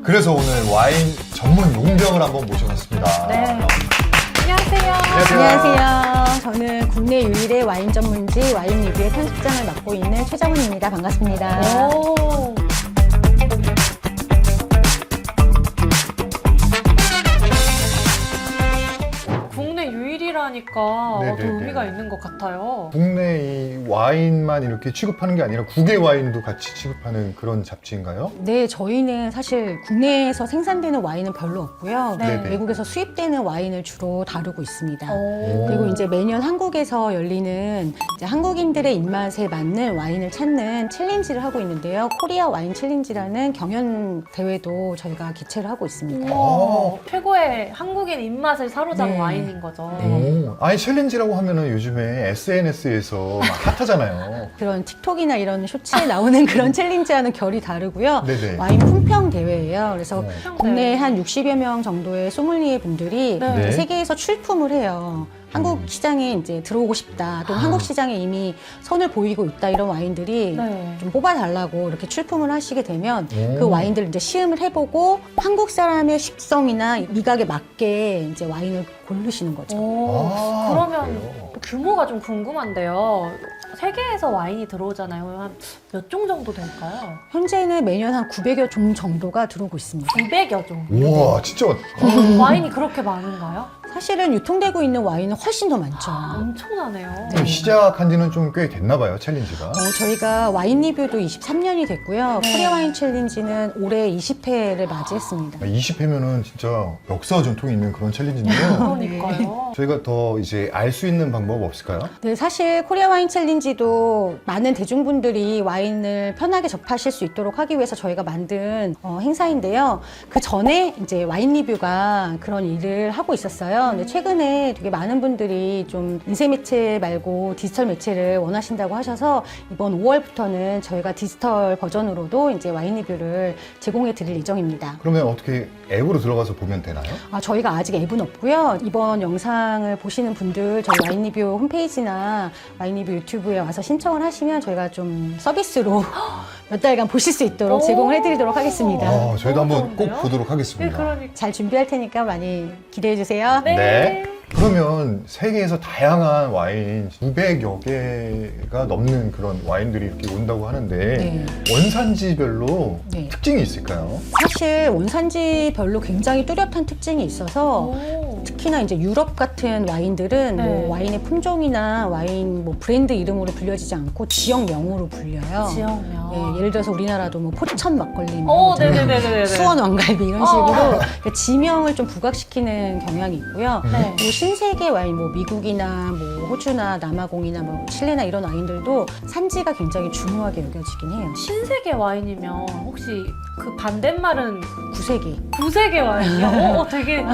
그래서 오늘 와인 전문 용병을 한번 모셔봤습니다. 네. 안녕하세요. 안녕하세요. 저는 국내 유일의 와인 전문지 와인 리뷰의 편집장을 맡고 있는 최정은입니다. 반갑습니다. 오. 국내 유일이라니까 더 네네네. 의미가 있는 것 같아요. 국내 이 와인만 이렇게 취급하는 게 아니라 국외 와인도 같이 취급하는 그런 잡지인가요? 네, 저희는 사실 국내에서 생산되는 와인은 별로 없고요. 네. 네네. 외국에서 수입되는 와인을 주로 다루고 있습니다. 오. 그리고 이제 매년 한국에서 열리는 이제 한국인들의 입맛에 맞는 와인을 찾는 챌린지를 하고 있는데요. 코리아 와인 챌린지라는 경연 대회도 저희가 개최를 하고 있습니다. 우와, 최고의 한국인 입맛을 사로잡은 네. 와인인 거죠. 오, 아니 챌린지라고 하면은 요즘에 SNS에서 막 핫하잖아요. 그런 틱톡이나 이런 쇼츠에 나오는 그런 챌린지와는 결이 다르고요. 네네. 와인 품평 대회예요. 그래서 네. 국내 한 60여 명 정도의 소믈리에 분들이 네. 네. 세계에서 출품을 해요. 한국 시장에 이제 들어오고 싶다, 또는 한국 시장에 이미 선을 보이고 있다 이런 와인들이 네. 좀 뽑아달라고 이렇게 출품을 하시게 되면 오. 그 와인들을 이제 시음을 해보고 한국 사람의 식성이나 미각에 맞게 이제 와인을 고르시는 거죠. 오. 아, 그러면 그래요? 규모가 좀 궁금한데요. 세계에서 와인이 들어오잖아요. 한 몇 종 정도 될까요? 현재는 매년 한 900여 종 정도가 들어오고 있습니다. 200여 종. 우와, 진짜 와인이 그렇게 많은가요? 사실은 유통되고 있는 와인은 훨씬 더 많죠. 엄청나네요. 그럼 시작한 지는 좀 꽤 됐나 봐요, 챌린지가. 저희가 와인 리뷰도 23년이 됐고요. 네. 코리아 와인 챌린지는 올해 20회를 맞이했습니다. 20회면은 진짜 역사와 전통이 있는 그런 챌린지인데요. 그러니까요. 저희가 더 이제 알 수 있는 방법 없을까요? 네, 사실 코리아 와인 챌린지도 많은 대중분들이 와인을 편하게 접하실 수 있도록 하기 위해서 저희가 만든 행사인데요. 그 전에 이제 와인 리뷰가 그런 일을 하고 있었어요. 근데 최근에 되게 많은 분들이 좀 인쇄 매체 말고 디지털 매체를 원하신다고 하셔서 이번 5월부터는 저희가 디지털 버전으로도 이제 와인 리뷰를 제공해 드릴 예정입니다. 그러면 어떻게 앱으로 들어가서 보면 되나요? 저희가 아직 앱은 없고요. 이번 영상을 보시는 분들 저희 와인 리뷰 홈페이지나 와인 리뷰 유튜브에 와서 신청을 하시면 저희가 좀 서비스로 몇 달간 보실 수 있도록 제공을 해드리도록 하겠습니다. 저희도 너무 한번 꼭 좋은데요? 보도록 네, 하겠습니다. 그러니까. 잘 준비할 테니까 많이 기대해 주세요. 네. 그러면 세계에서 다양한 와인 900여 개가 넘는 그런 와인들이 이렇게 온다고 하는데 네. 원산지별로 네. 특징이 있을까요? 사실 원산지별로 굉장히 뚜렷한 특징이 있어서 오. 특히나 이제 유럽 같은 와인들은 네. 뭐 와인의 품종이나 와인 뭐 브랜드 이름으로 불려지지 않고 지역명으로 불려요. 지역명. 예, 예를 들어서 우리나라도 뭐 포천 막걸리, 뭐 오, 네네네네네. 수원 왕갈비 이런 어. 식으로 그러니까 지명을 좀 부각시키는 경향이 있고요. 네. 그리고 신세계 와인, 뭐 미국이나 뭐 호주나 남아공이나 뭐 칠레나 이런 와인들도 산지가 굉장히 중요하게 여겨지긴 해요. 신세계 와인이면 혹시 그 반대말은 구세계. 구세계 와인이요? 되게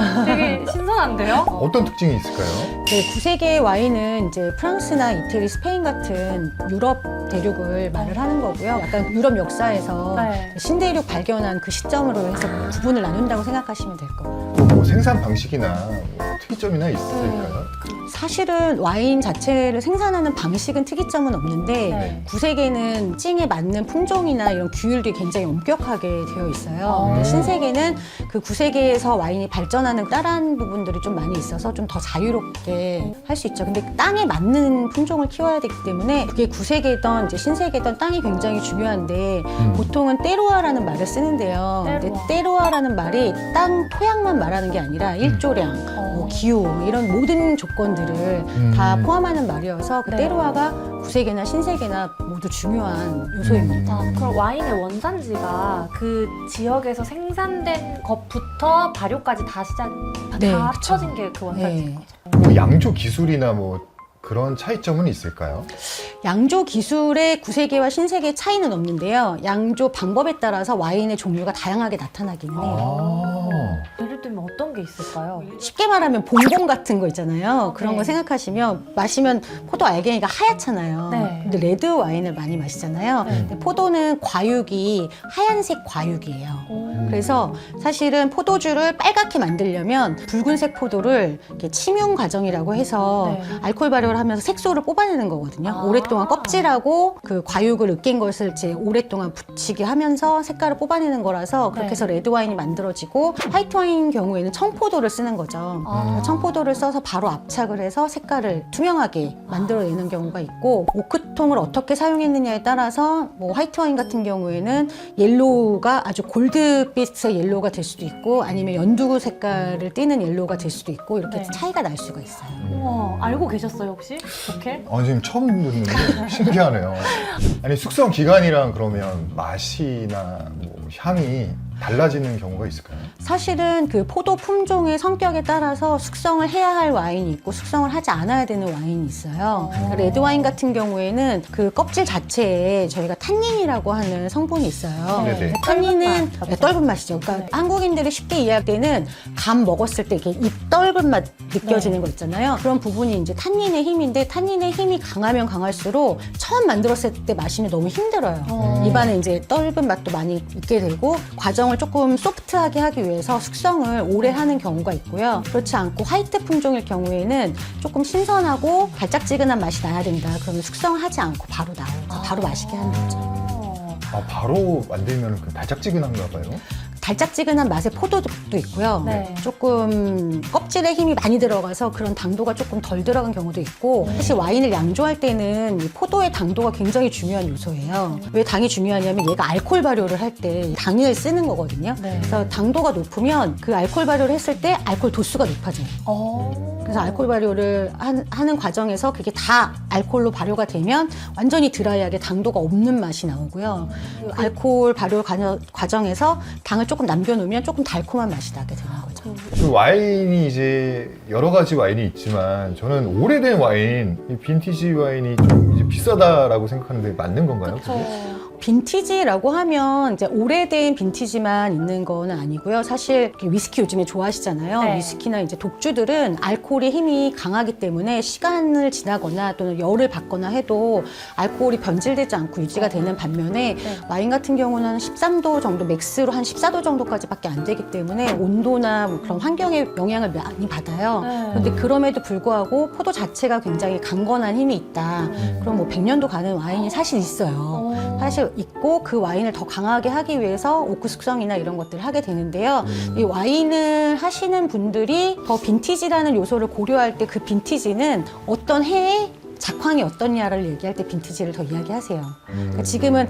신선한데요? 어떤 특징이 있을까요? 네, 구세계 와인은 이제 프랑스나 이태리, 스페인 같은 유럽 대륙을 말을 하는 거고요. 약간 유럽 역사에서 네. 신대륙 발견한 그 시점으로 해서 구분을 나눈다고 생각하시면 될 거예요. 또 뭐 생산 방식이나 뭐 특이점이나 있을까요? 사실은 와인 자체를 생산하는 방식은 특이점은 없는데 네. 구세계는 찡에 맞는 품종이나 이런 규율들이 굉장히 엄격하게 되어 있어요. 근데 신세계는 그 구세계에서 와인이 발전하는 따라한 부분들이 좀 많이 있어서 좀 더 자유롭게 할 수 있죠. 근데 땅에 맞는 품종을 키워야 되기 때문에 그게 구세계든 이제 신세계든 땅이 굉장히 중요한데 보통은 때로아라는 말을 쓰는데요. 근데 때로아. 때로아라는 말이 땅 토양만 말하는 게 아니라 일조량, 뭐 기후 이런 모든 조건들을 다 포함하는 말이어서 그 네. 때로아가 구세계나 신세계나 모두 중요한 요소입니다. 그럼 와인의 원산지가 그 지역에서 생산된 것부터 발효까지 다 네, 다 그쵸. 합쳐진 게 그 원산지인 네. 거죠. 뭐 양조 기술이나 뭐 그런 차이점은 있을까요? 양조 기술의 구세계와 신세계의 차이는 없는데요. 양조 방법에 따라서 와인의 종류가 다양하게 나타나기는 해요. 예를 들면 어떤 게 있을까요? 쉽게 말하면 봉봉 같은 거 있잖아요. 그런 네. 거 생각하시면 마시면 포도 알갱이가 하얗잖아요. 네. 근데 레드 와인을 많이 마시잖아요. 네. 근데 포도는 과육이 하얀색 과육이에요. 오. 그래서 사실은 포도주를 빨갛게 만들려면 붉은색 포도를 이렇게 침용 과정이라고 해서 네. 알코올 발효를 하면서 색소를 뽑아내는 거거든요. 아. 오랫동안 껍질하고 그 과육을 으깬 것을 이제 오랫동안 붙이게 하면서 색깔을 뽑아내는 거라서 그렇게 네. 해서 레드 와인이 만들어지고 화이트 와인 경우에는 청포도를 쓰는 거죠. 아. 청포도를 써서 바로 압착을 해서 색깔을 투명하게 만들어내는 경우가 있고 오크통을 어떻게 사용했느냐에 따라서 뭐 화이트 와인 같은 경우에는 옐로우가 아주 골드빛의 옐로우가 될 수도 있고 아니면 연두 색깔을 띠는 옐로우가 될 수도 있고 이렇게 네. 차이가 날 수가 있어요. 우와, 알고 계셨어요 혹시? 오케이. 지금 처음 듣는데 신기하네요. 아니 숙성 기간이랑 그러면 맛이나 뭐 향이 달라지는 경우가 있을까요? 사실은 그 포도 품종의 성격에 따라서 숙성을 해야 할 와인이 있고 숙성을 하지 않아야 되는 와인이 있어요. 레드 와인 같은 경우에는 그 껍질 자체에 저희가 탄닌이라고 하는 성분이 있어요. 네네. 탄닌은 떫은 맛. 떫은 맛이죠. 그러니까 네. 한국인들이 쉽게 이해할 때는 감 먹었을 때 이렇게 입 떫은 맛 느껴지는 거 있잖아요. 그런 부분이 이제 탄닌의 힘인데 탄닌의 힘이 강하면 강할수록 처음 만들었을 때 마시면 너무 힘들어요. 입안에 이제 떫은 맛도 많이 있게 되고 과정을 조금 소프트하게 하기 위해서 숙성을 오래 하는 경우가 있고요. 그렇지 않고 화이트 품종일 경우에는 조금 신선하고 달짝지근한 맛이 나야 된다. 그러면 숙성하지 않고 바로 나오죠. 바로 맛있게 하는 거죠. 바로 만들면 그 달짝지근한가 봐요. 달짝지근한 맛의 포도도 있고요. 네. 조금 껍질에 힘이 많이 들어가서 그런 당도가 조금 덜 들어간 경우도 있고 사실 와인을 양조할 때는 이 포도의 당도가 굉장히 중요한 요소예요. 왜 당이 중요하냐면 얘가 알코올 발효를 할 때 당을 쓰는 거거든요. 네. 그래서 당도가 높으면 그 알코올 발효를 했을 때 알코올 도수가 높아져요. 그래서 알코올 발효를 하는 과정에서 그게 다 알코올로 발효가 되면 완전히 드라이하게 당도가 없는 맛이 나오고요. 그 알코올 발효 과정에서 당을 조금 남겨놓으면 조금 달콤한 맛이 나게 되는 거죠. 그 와인이 이제 여러 가지 와인이 있지만 저는 오래된 와인, 이 빈티지 와인이 좀 이제 비싸다라고 생각하는데 맞는 건가요? 그렇죠. 그게? 빈티지라고 하면 이제 오래된 빈티지만 있는 건 아니고요. 사실 위스키 요즘에 좋아하시잖아요. 네. 위스키나 이제 독주들은 알코올의 힘이 강하기 때문에 시간을 지나거나 또는 열을 받거나 해도 알코올이 변질되지 않고 유지가 되는 반면에 네. 와인 같은 경우는 13도 정도 맥스로 한 14도 정도까지밖에 안 되기 때문에 온도나 뭐 그런 환경의 영향을 많이 받아요. 네. 그런데 그럼에도 불구하고 포도 자체가 굉장히 강건한 힘이 있다. 그럼 뭐 100년도 가는 와인이 사실 있어요. 사실 있고 그 와인을 더 강하게 하기 위해서 오크 숙성이나 이런 것들을 하게 되는데요. 이 와인을 하시는 분들이 더 빈티지라는 요소를 고려할 때 그 빈티지는 어떤 해에 작황이 어떠냐를 얘기할 때 빈티지를 더 이야기하세요. 그러니까 지금은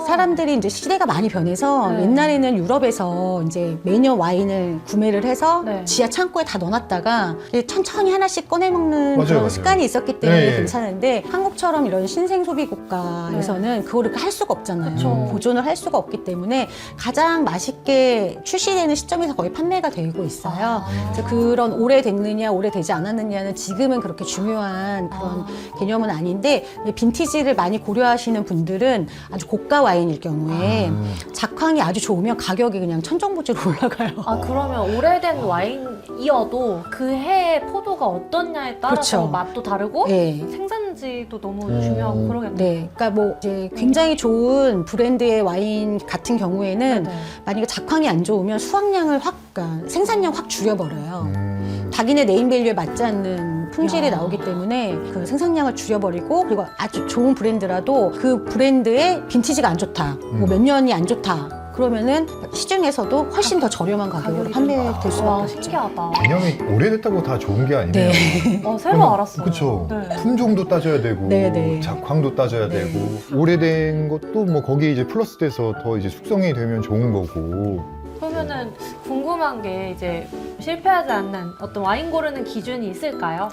사람들이 이제 시대가 많이 변해서 네. 옛날에는 유럽에서 이제 매년 와인을 구매를 해서 네. 지하 창고에 다 넣어놨다가 이제 천천히 하나씩 꺼내 먹는 맞아요, 그런 맞아요. 습관이 있었기 때문에 네, 네. 괜찮은데 한국처럼 이런 신생 소비 국가에서는 그거를 할 수가 없잖아요. 그쵸. 보존을 할 수가 없기 때문에 가장 맛있게 출시되는 시점에서 거의 판매가 되고 있어요. 그래서 그런 오래됐느냐 오래되지 않았느냐는 지금은 그렇게 중요한 그런 개념은 아닌데 빈티지를 많이 고려하시는 분들은 아주 고가 와인일 경우에 작황이 아주 좋으면 가격이 그냥 천정부지로 올라가요. 그러면 오래된 와인이어도 그 해의 포도가 어떻냐에 따라서 그렇죠. 맛도 다르고 네. 생산지도 너무 중요하고 그러겠네요. 네, 그러니까 뭐 이제 굉장히 좋은 브랜드의 와인 같은 경우에는 네네. 만약에 작황이 안 좋으면 수확량을 그러니까 생산량 확 줄여버려요. 음. 자기네 네임밸류에 맞지 않는 품질이 야. 나오기 때문에 그 생산량을 줄여버리고 그리고 아주 좋은 브랜드라도 그 브랜드의 빈티지가 안 좋다, 뭐 몇 년이 안 좋다. 그러면은 시중에서도 훨씬 더 저렴한 가격으로 가격이 판매될 와, 수밖에 없죠. 신기하다. 개념이 오래됐다고 다 좋은 게 아니네요. 네. 새로 알았어요. 그렇죠. 네. 품종도 따져야 되고 네, 네. 작황도 따져야 네. 되고 오래된 것도 뭐 거기에 이제 플러스돼서 더 이제 숙성이 되면 좋은 거고. 그러면은 궁금한 게 이제 실패하지 않는 어떤 와인 고르는 기준이 있을까요?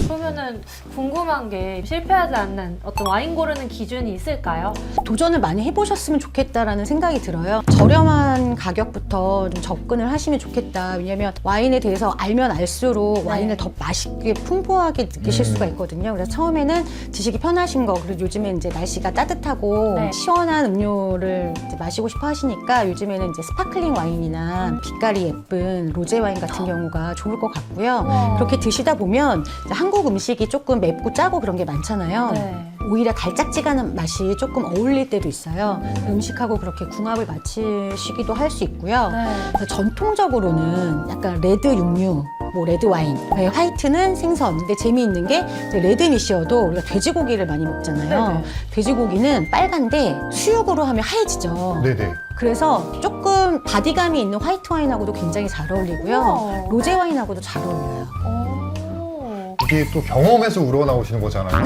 그러면은 그러면은 궁금한 게 실패하지 않는 어떤 와인 고르는 기준이 있을까요? 도전을 많이 해보셨으면 좋겠다라는 생각이 들어요. 저렴한 가격부터 좀 접근을 하시면 좋겠다. 왜냐면 와인에 대해서 알면 알수록 와인을 더 맛있게 풍부하게 느끼실 수가 있거든요. 그래서 처음에는 드시기 편하신 거, 그리고 요즘에 이제 날씨가 따뜻하고 네. 시원한 음료를 이제 마시고 싶어 하시니까 요즘에는 이제 스파클링 와인이나 빛깔이 예쁜 로제 와인 같은 경우가 좋을 것 같고요. 와. 그렇게 드시다 보면 이제 한국 음식이 조금 맵고 짜고 그런 게 많잖아요. 네. 오히려 달짝지근한 맛이 조금 어울릴 때도 있어요. 음식하고 그렇게 궁합을 맞추시기도 할 수 있고요. 네. 그래서 전통적으로는 약간 레드 육류, 뭐 레드 와인, 네, 화이트는 생선. 근데 재미있는 게 이제 레드 미시어도 우리가 돼지고기를 많이 먹잖아요. 네네. 돼지고기는 빨간데 수육으로 하면 하얘지죠. 네네. 그래서 조금 바디감이 있는 화이트 와인하고도 굉장히 잘 어울리고요. 우와. 로제 와인하고도 잘 어울려요. 오. 이게 또 경험에서 우러나오시는 거잖아요.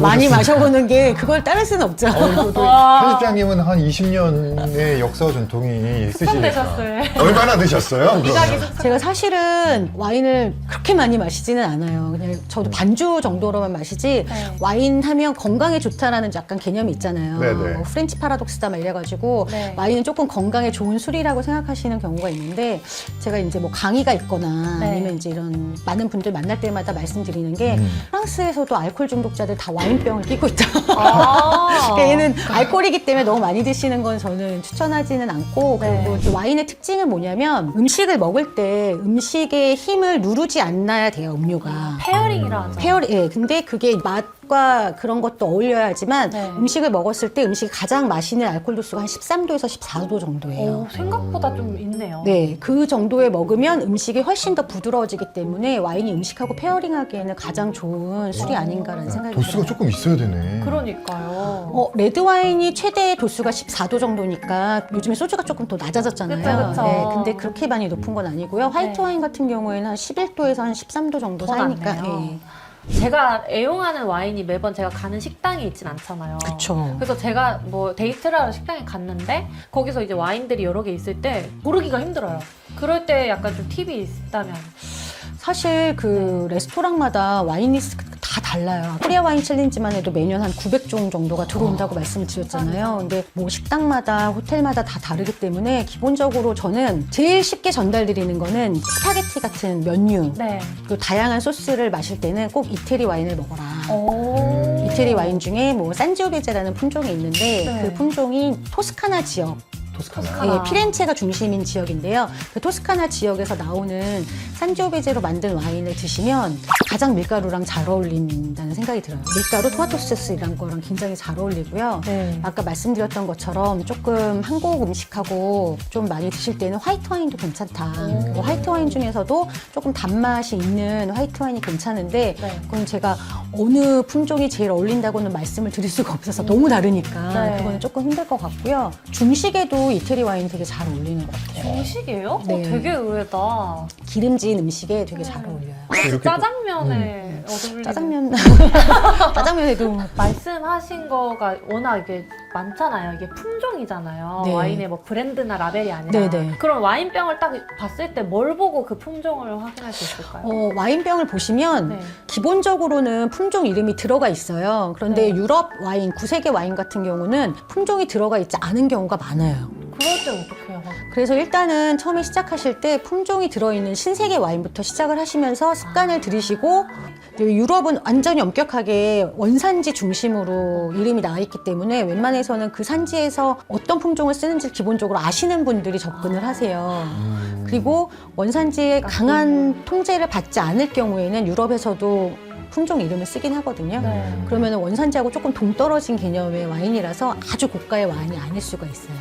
많이 마셔보는 게 그걸 따를 수는 없죠. 그리고 또 와. 편집장님은 한 20년의 역사와 전통이 있으시니까. 숙성되셨어요. 얼마나 드셨어요? 미각이 그러면? 숙성. 제가 사실은 와인을 그렇게 많이 마시지는 않아요. 그냥 저도 반주 정도로만 마시지 네. 와인 하면 건강에 좋다라는 약간 개념이 있잖아요. 네네. 뭐 프렌치 파라독스다 막 이래가지고 네. 와인은 조금 건강에 좋은 술이라고 생각하시는 경우가 있는데 제가 이제 뭐 강의가 있거나 네. 아니면 이제 이런 많은 분들 만날 때마다 말씀드리는 게 프랑스에서도 알코올 중독자들 다 와인병을 끼고 있다. 아. 그러니까 얘는 알코올이기 때문에 너무 많이 드시는 건 저는 추천하지는 않고 네. 그리고 또 와인의 특징은 뭐냐면 음식을 먹을 때 음식의 힘을 누르지 않아야 돼요 음료가. 페어링이라 하죠. 예. 근데 그게 맛과 그런 것도 어울려야 하지만 네. 음식을 먹었을 때 음식이 가장 마시는 알코올 도수가 한 13도에서 14도 정도예요. 오, 생각보다 좀 있네요. 네, 그 정도에 먹으면 음식이 훨씬 더 부드러워지기 때문에 와인이 음식하고 페어링하기에는 가장 좋은 술이 아닌가라는 생각이 도수가 들어요. 조금 있어야 되네. 그러니까요. 레드 와인이 최대 도수가 14도 정도니까 요즘에 소주가 조금 더 낮아졌잖아요. 그쵸, 그쵸. 네, 근데 그렇게 많이 높은 건 아니고요. 화이트 네. 와인 같은 경우에는 한 11도에서 한 13도 정도 더 사이니까. 낮네요. 예. 제가 애용하는 와인이 매번 제가 가는 식당에 있진 않잖아요. 그쵸. 그래서 제가 뭐 데이트를 하러 식당에 갔는데 거기서 이제 와인들이 여러 개 있을 때 고르기가 힘들어요. 그럴 때 약간 좀 팁이 있다면. 사실 그 레스토랑마다 와인 리스트가 다 달라요. 코리아 와인 챌린지만 해도 매년 한 900종 정도가 들어온다고 말씀을 드렸잖아요. 근데 뭐 식당마다 호텔마다 다 다르기 때문에 기본적으로 저는 제일 쉽게 전달드리는 거는 스파게티 같은 면류 네. 그리고 다양한 소스를 마실 때는 꼭 이태리 와인을 먹어라. 오. 이태리 와인 중에 뭐 산지오베제라는 품종이 있는데 네. 그 품종이 토스카나 지역 토스카나. 예, 피렌체가 중심인 지역인데요. 그 토스카나 지역에서 나오는 산지오베제로 만든 와인을 드시면 가장 밀가루랑 잘 어울린다는 생각이 들어요. 밀가루, 토마토 소스 이런 거랑 굉장히 잘 어울리고요. 네. 아까 말씀드렸던 것처럼 조금 한국 음식하고 좀 많이 드실 때는 화이트 와인도 괜찮다. 그리고 화이트 와인 중에서도 조금 단맛이 있는 화이트 와인이 괜찮은데 네. 그건 제가 어느 품종이 제일 어울린다고는 말씀을 드릴 수가 없어서 너무 다르니까 네. 그거는 조금 힘들 것 같고요. 중식에도 이태리 와인이 되게 잘 어울리는 것 같아요. 중식이에요? 네. 되게 의외다. 기름진 음식에 되게 잘 어울려요. 이렇게 또- 짜장면에 어울리는 짜장면, 짜장면에도 말씀하신 거가 워낙 이게 많잖아요. 이게 품종이잖아요. 네. 와인의 뭐 브랜드나 라벨이 아니라. 네네. 그럼 와인병을 딱 봤을 때 뭘 보고 그 품종을 확인할 수 있을까요? 와인병을 보시면 네. 기본적으로는 품종 이름이 들어가 있어요. 그런데 네. 유럽 와인, 구세계 와인 같은 경우는 품종이 들어가 있지 않은 경우가 많아요. 그럴 때 어떻게 해요? 그래서 일단은 처음에 시작하실 때 품종이 들어있는 신세계 와인부터 시작을 하시면서 습관을 들이시고 유럽은 완전히 엄격하게 원산지 중심으로 이름이 나와 있기 때문에 웬만해서는 그 산지에서 어떤 품종을 쓰는지 기본적으로 아시는 분들이 접근을 하세요. 그리고 원산지에 강한 통제를 받지 않을 경우에는 유럽에서도 품종 이름을 쓰긴 하거든요. 네. 그러면 원산지하고 조금 동떨어진 개념의 와인이라서 아주 고가의 와인이 아닐 수가 있어요.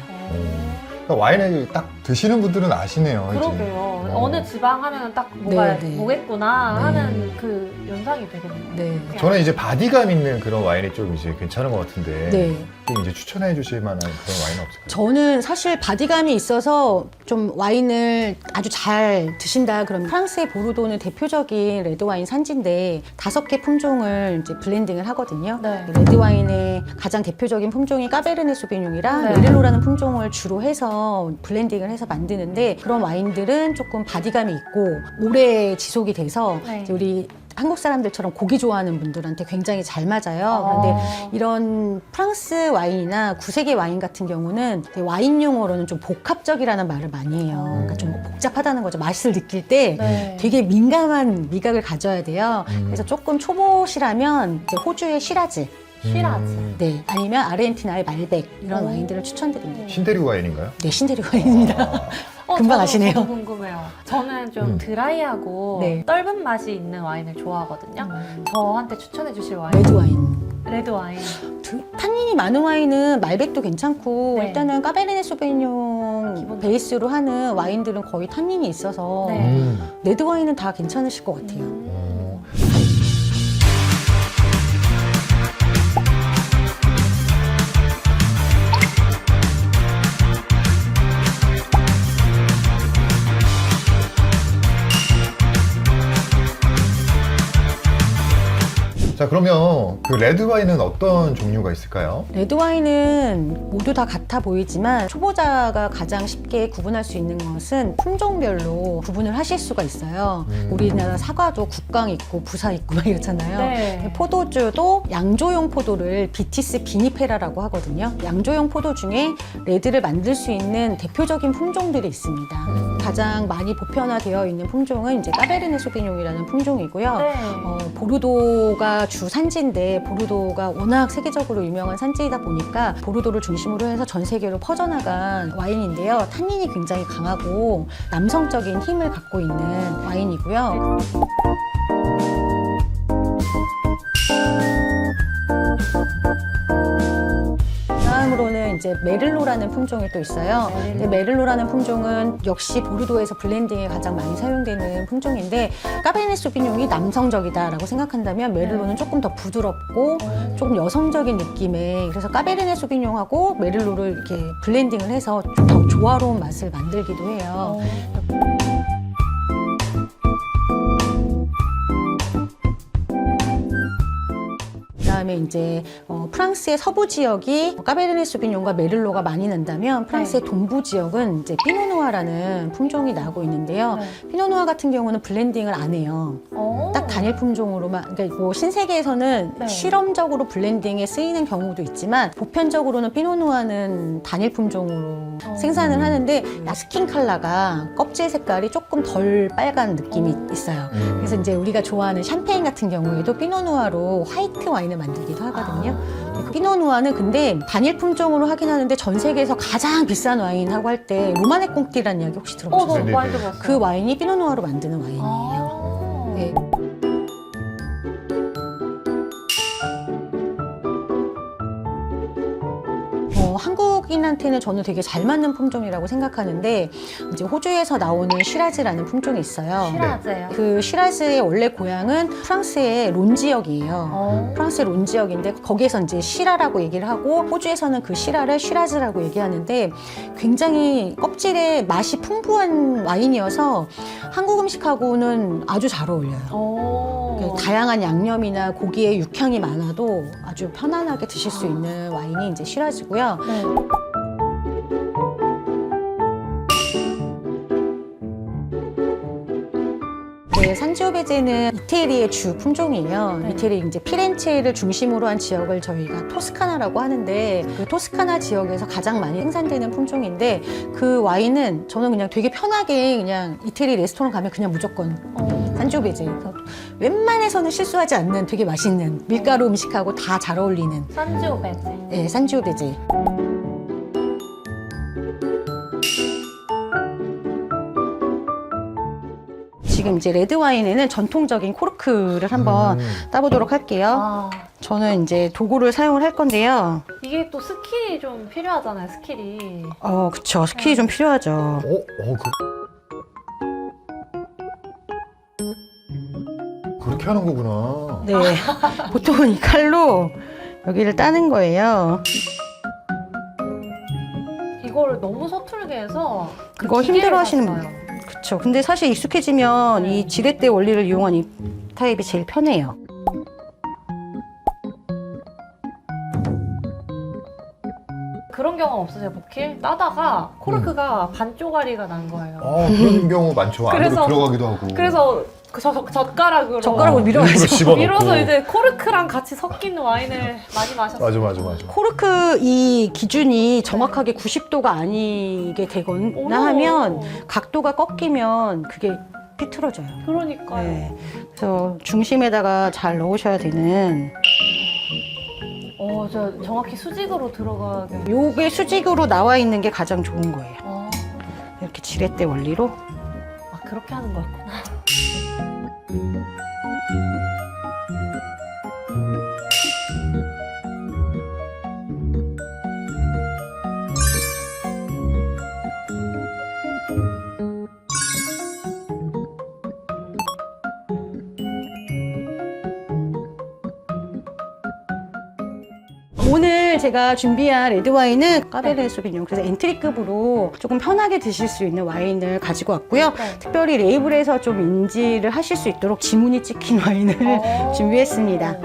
그러니까 와인을 딱 드시는 분들은 아시네요. 이제. 그러게요. 어느 지방 하면 딱 뭐가 네, 네. 뭐겠구나 네. 하는 그 연상이 되겠네요. 네. 저는 이제 바디감 있는 그런 와인이 좀 이제 괜찮은 것 같은데 네. 좀 이제 추천해 주실 만한 그런 와인은 없을까요? 저는 사실 바디감이 있어서 좀 와인을 아주 잘 드신다 그러면 프랑스의 보르도는 대표적인 레드와인 산지인데 5개 품종을 이제 블렌딩을 하거든요. 네. 레드와인의 가장 대표적인 품종이 까베르네 소비뇽이랑 네. 메를로라는 품종을 주로 해서 블렌딩을 해서 만드는데 그런 와인들은 조금 바디감이 있고 오래 지속이 돼서 네. 이제 우리 한국 사람들처럼 고기 좋아하는 분들한테 굉장히 잘 맞아요. 그런데 이런 프랑스 와인이나 구세계 와인 같은 경우는 와인 용어로는 좀 복합적이라는 말을 많이 해요. 그러니까 좀 복잡하다는 거죠. 맛을 느낄 때 네. 되게 민감한 미각을 가져야 돼요. 그래서 조금 초보시라면 이제 호주의 시라즈, 시라즈. 네, 아니면 아르헨티나의 말백 이런 와인들을 추천드립니다. 신테리 와인인가요? 네, 신데리 와인입니다. 아, 금방 아시네요. 저도 궁금해요. 저는 좀 드라이하고 네. 떫은 맛이 있는 와인을 좋아하거든요. 저한테 추천해 주실 와인. 레드 와인. 레드 와인. 탄닌이 많은 와인은 말백도 괜찮고 네. 일단은 까베르네 소비뇽 베이스로 하는 와인들은 거의 탄닌이 있어서 네. 레드 와인은 다 괜찮으실 것 같아요. 어. 자, 그러면 그 레드 와인은 어떤 종류가 있을까요? 레드 와인은 모두 다 같아 보이지만 초보자가 가장 쉽게 구분할 수 있는 것은 품종별로 구분을 하실 수가 있어요. 우리나라 사과도 국강 있고 부사 있고 막 이렇잖아요. 네. 포도주도 양조용 포도를 비티스 비니페라라고 하거든요. 양조용 포도 중에 레드를 만들 수 있는 대표적인 품종들이 있습니다. 가장 많이 보편화되어 있는 품종은 이제 까베르네 소비뇽이라는 품종이고요. 네. 보르도가 주 산지인데 보르도가 워낙 세계적으로 유명한 산지이다 보니까 보르도를 중심으로 해서 전 세계로 퍼져나간 와인인데요. 탄닌이 굉장히 강하고 남성적인 힘을 갖고 있는 와인이고요. 다음으로는 이제 메를로라는 품종이 또 있어요. 근데 메를로라는 품종은 역시 보르도에서 블렌딩에 가장 많이 사용되는 품종인데 까베르네 소비뇽이 남성적이다라고 생각한다면 메를로는 조금 더 부드럽고 조금 여성적인 느낌의 그래서 까베르네 소비뇽하고 메를로를 이렇게 블렌딩을 해서 좀 더 조화로운 맛을 만들기도 해요. 그다음에 이제 프랑스의 서부 지역이 까베르네 소비뇽과 메를로가 많이 난다면 프랑스의 동부 지역은 이제 피노누아라는 품종이 나고 있는데요. 피노누아 같은 경우는 블렌딩을 안 해요. 딱 단일 품종으로만 그러니까 뭐 신세계에서는 네. 실험적으로 블렌딩에 쓰이는 경우도 있지만 보편적으로는 피노누아는 단일 품종으로 생산을 하는데 스킨 컬러가 껍질 색깔이 조금 덜 빨간 느낌이 있어요. 그래서 이제 우리가 좋아하는 샴페인 같은 경우에도 피노누아로 화이트 와인을 만들기도 하거든요. 그 피노누아는 근데 단일 품종으로 하긴 하는데 전 세계에서 가장 비싼 와인하고 할 때 로마네 꽁띠라는 이야기 혹시 들어보셨어요? 너무 네네네. 많이 들어봤어요. 그 와인이 피노누아로 만드는 와인이에요. 네. 한국인한테는 저는 되게 잘 맞는 품종이라고 생각하는데 이제 호주에서 나오는 시라즈라는 품종이 있어요. 시라즈예요. 그 시라즈의 원래 고향은 프랑스의 론 지역이에요. 프랑스의 론 지역인데 거기에서 이제 시라라고 얘기를 하고 호주에서는 그 시라를 시라즈라고 얘기하는데 굉장히 껍질에 맛이 풍부한 와인이어서 한국 음식하고는 아주 잘 어울려요. 다양한 양념이나 고기에 육향이 많아도 아주 편안하게 드실 수 있는 와인이 이제 시라즈고요. 네. 네, 산지오베제는 이태리의 주 품종이에요. 이태리 이제 피렌체를 중심으로 한 지역을 저희가 토스카나라고 하는데 그 토스카나 지역에서 가장 많이 생산되는 품종인데 그 와인은 저는 그냥 되게 편하게 그냥 이태리 레스토랑 가면 그냥 무조건 산지오베제. 웬만해서는 실수하지 않는 되게 맛있는 밀가루 음식하고 다 잘 어울리는 산지오베제. 네, 산지오베제. 지금 이제 레드 와인에는 전통적인 코르크를 한번 따보도록 할게요. 아, 저는 이제 도구를 사용을 할 건데요. 이게 또 스킬이 좀 필요하잖아요, 스킬이. 그쵸. 스킬이 좀 필요하죠. 그렇게 하는 거구나. 네. 보통은 이 칼로 여기를 따는 거예요. 이거를 너무 서툴게 해서 그거 기계를 힘들어 하시는 샀어요. 그쵸. 근데 사실 익숙해지면 이 지렛대 원리를 이용한 이 타입이 제일 편해요. 그런 경험 없으세요, 보킬? 따다가 코르크가 반 쪼가리가 난 거예요. 그런 경우 많죠. 안으로 그래서- 들어가기도 하고. 그래서 젓가락으로 젓가락으로 밀어야죠. 일부러 집어넣고. 밀어서 이제 코르크랑 같이 섞인 와인을 많이 마셨어요. 맞아. 코르크 이 기준이 정확하게 90도가 아니게 되거나 하면 각도가 꺾이면 그게 삐뚤어져요. 그러니까요. 네. 그래서 중심에다가 잘 넣으셔야 되는. 저 정확히 수직으로 들어가게. 요게 수직으로 나와 있는 게 가장 좋은 거예요. 이렇게 지렛대 원리로. 그렇게 하는 거였구나. 오늘 제가 준비한 레드와인은 까베르네 소비뇽, 그래서 엔트리급으로 조금 편하게 드실 수 있는 와인을 가지고 왔고요. 네. 특별히 레이블에서 좀 인지를 하실 수 있도록 지문이 찍힌 와인을 준비했습니다.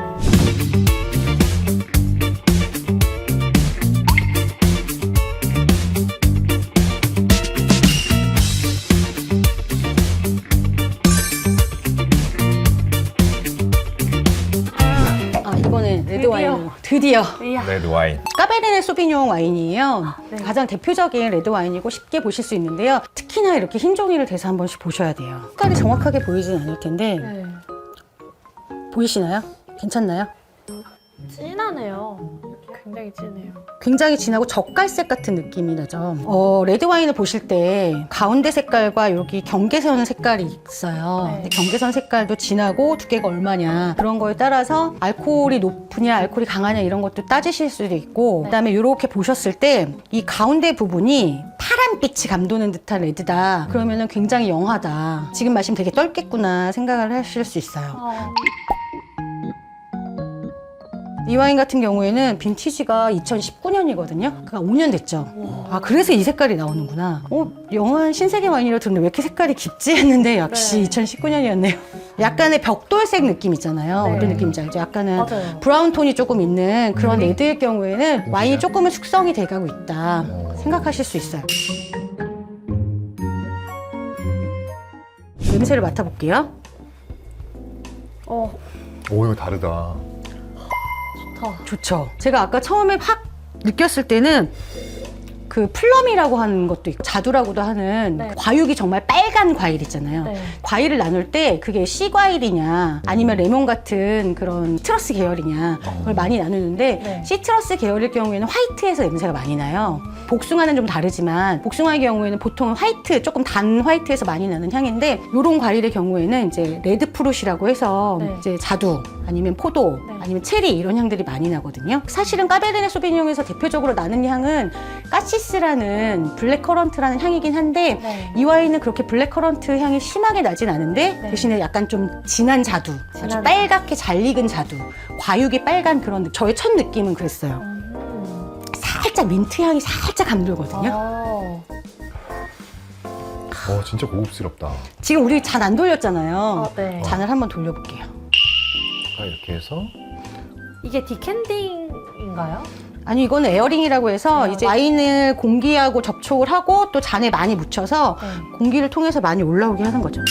이거는 레드와인. 드디어. 이야. 레드 와인. 까베르네 소비뇽 와인이에요. 네. 가장 대표적인 레드 와인이고 쉽게 보실 수 있는데요. 특히나 이렇게 흰 종이를 대서 한 번씩 보셔야 돼요. 색깔이 정확하게 보이진 않을 텐데 네. 보이시나요? 괜찮나요? 진하네요. 굉장히 진해요. 굉장히 진하고 젓갈색 같은 느낌이 나죠. 레드 와인을 보실 때 가운데 색깔과 여기 경계선 색깔이 있어요. 네. 근데 경계선 색깔도 진하고 두께가 얼마냐 그런 거에 따라서 알코올이 높으냐 알코올이 강하냐 이런 것도 따지실 수도 있고, 그다음에 이렇게 보셨을 때 이 가운데 부분이 파란빛이 감도는 듯한 레드다 그러면은 굉장히 영하다, 지금 마시면 되게 떫겠구나 생각을 하실 수 있어요. 이 와인 같은 경우에는 빈티지가 2019년이거든요. 그러니까 5년 됐죠. 그래서 이 색깔이 나오는구나. 영한 신세계 와인이라 들었는데 왜 이렇게 색깔이 깊지 했는데 역시 네. 2019년이었네요. 약간의 벽돌색 느낌 있잖아요. 네. 어떤 느낌인지 알죠? 약간은 맞아요. 브라운 톤이 조금 있는 그런 레드일 경우에는 와인이 조금은 숙성이 돼가고 있다 생각하실 수 있어요. 냄새를 맡아볼게요. 오, 이거 다르다. 좋죠. 제가 아까 처음에 확 느꼈을 때는 그 플럼이라고 하는 것도 있고 자두라고도 하는 네. 과육이 정말 빨간 과일 있잖아요. 네. 과일을 나눌 때 그게 씨과일이냐 아니면 레몬 같은 그런 시트러스 계열이냐 그걸 많이 나누는데 네. 시트러스 계열일 경우에는 화이트에서 냄새가 많이 나요. 복숭아는 좀 다르지만 복숭아의 경우에는 보통 화이트, 조금 단 화이트에서 많이 나는 향인데 이런 과일의 경우에는 이제 레드 프루시라고 해서 네. 이제 자두 아니면 포도 네. 아니면 체리 이런 향들이 많이 나거든요. 사실은 까베르네 소비뇽에서 대표적으로 나는 향은 까시스라는 블랙커런트라는 향이긴 한데 네. 이 와인은 그렇게 블랙커런트 향이 심하게 나진 않은데 네. 대신에 약간 좀 진한 자두, 아주 진한 빨갛게 잘 익은 자두, 과육이 빨간 그런 저의 첫 느낌은 그랬어요. 살짝 민트 향이 살짝 감돌거든요. 진짜 고급스럽다. 지금 우리 잔 안 돌렸잖아요. 네. 잔을 한번 돌려볼게요. 이렇게 해서 이게 디캔딩인가요? 아니 이거는 에어링이라고 해서 이제 와인을 공기하고 접촉을 하고 또 잔에 많이 묻혀서 네. 공기를 통해서 많이 올라오게 하는 거죠.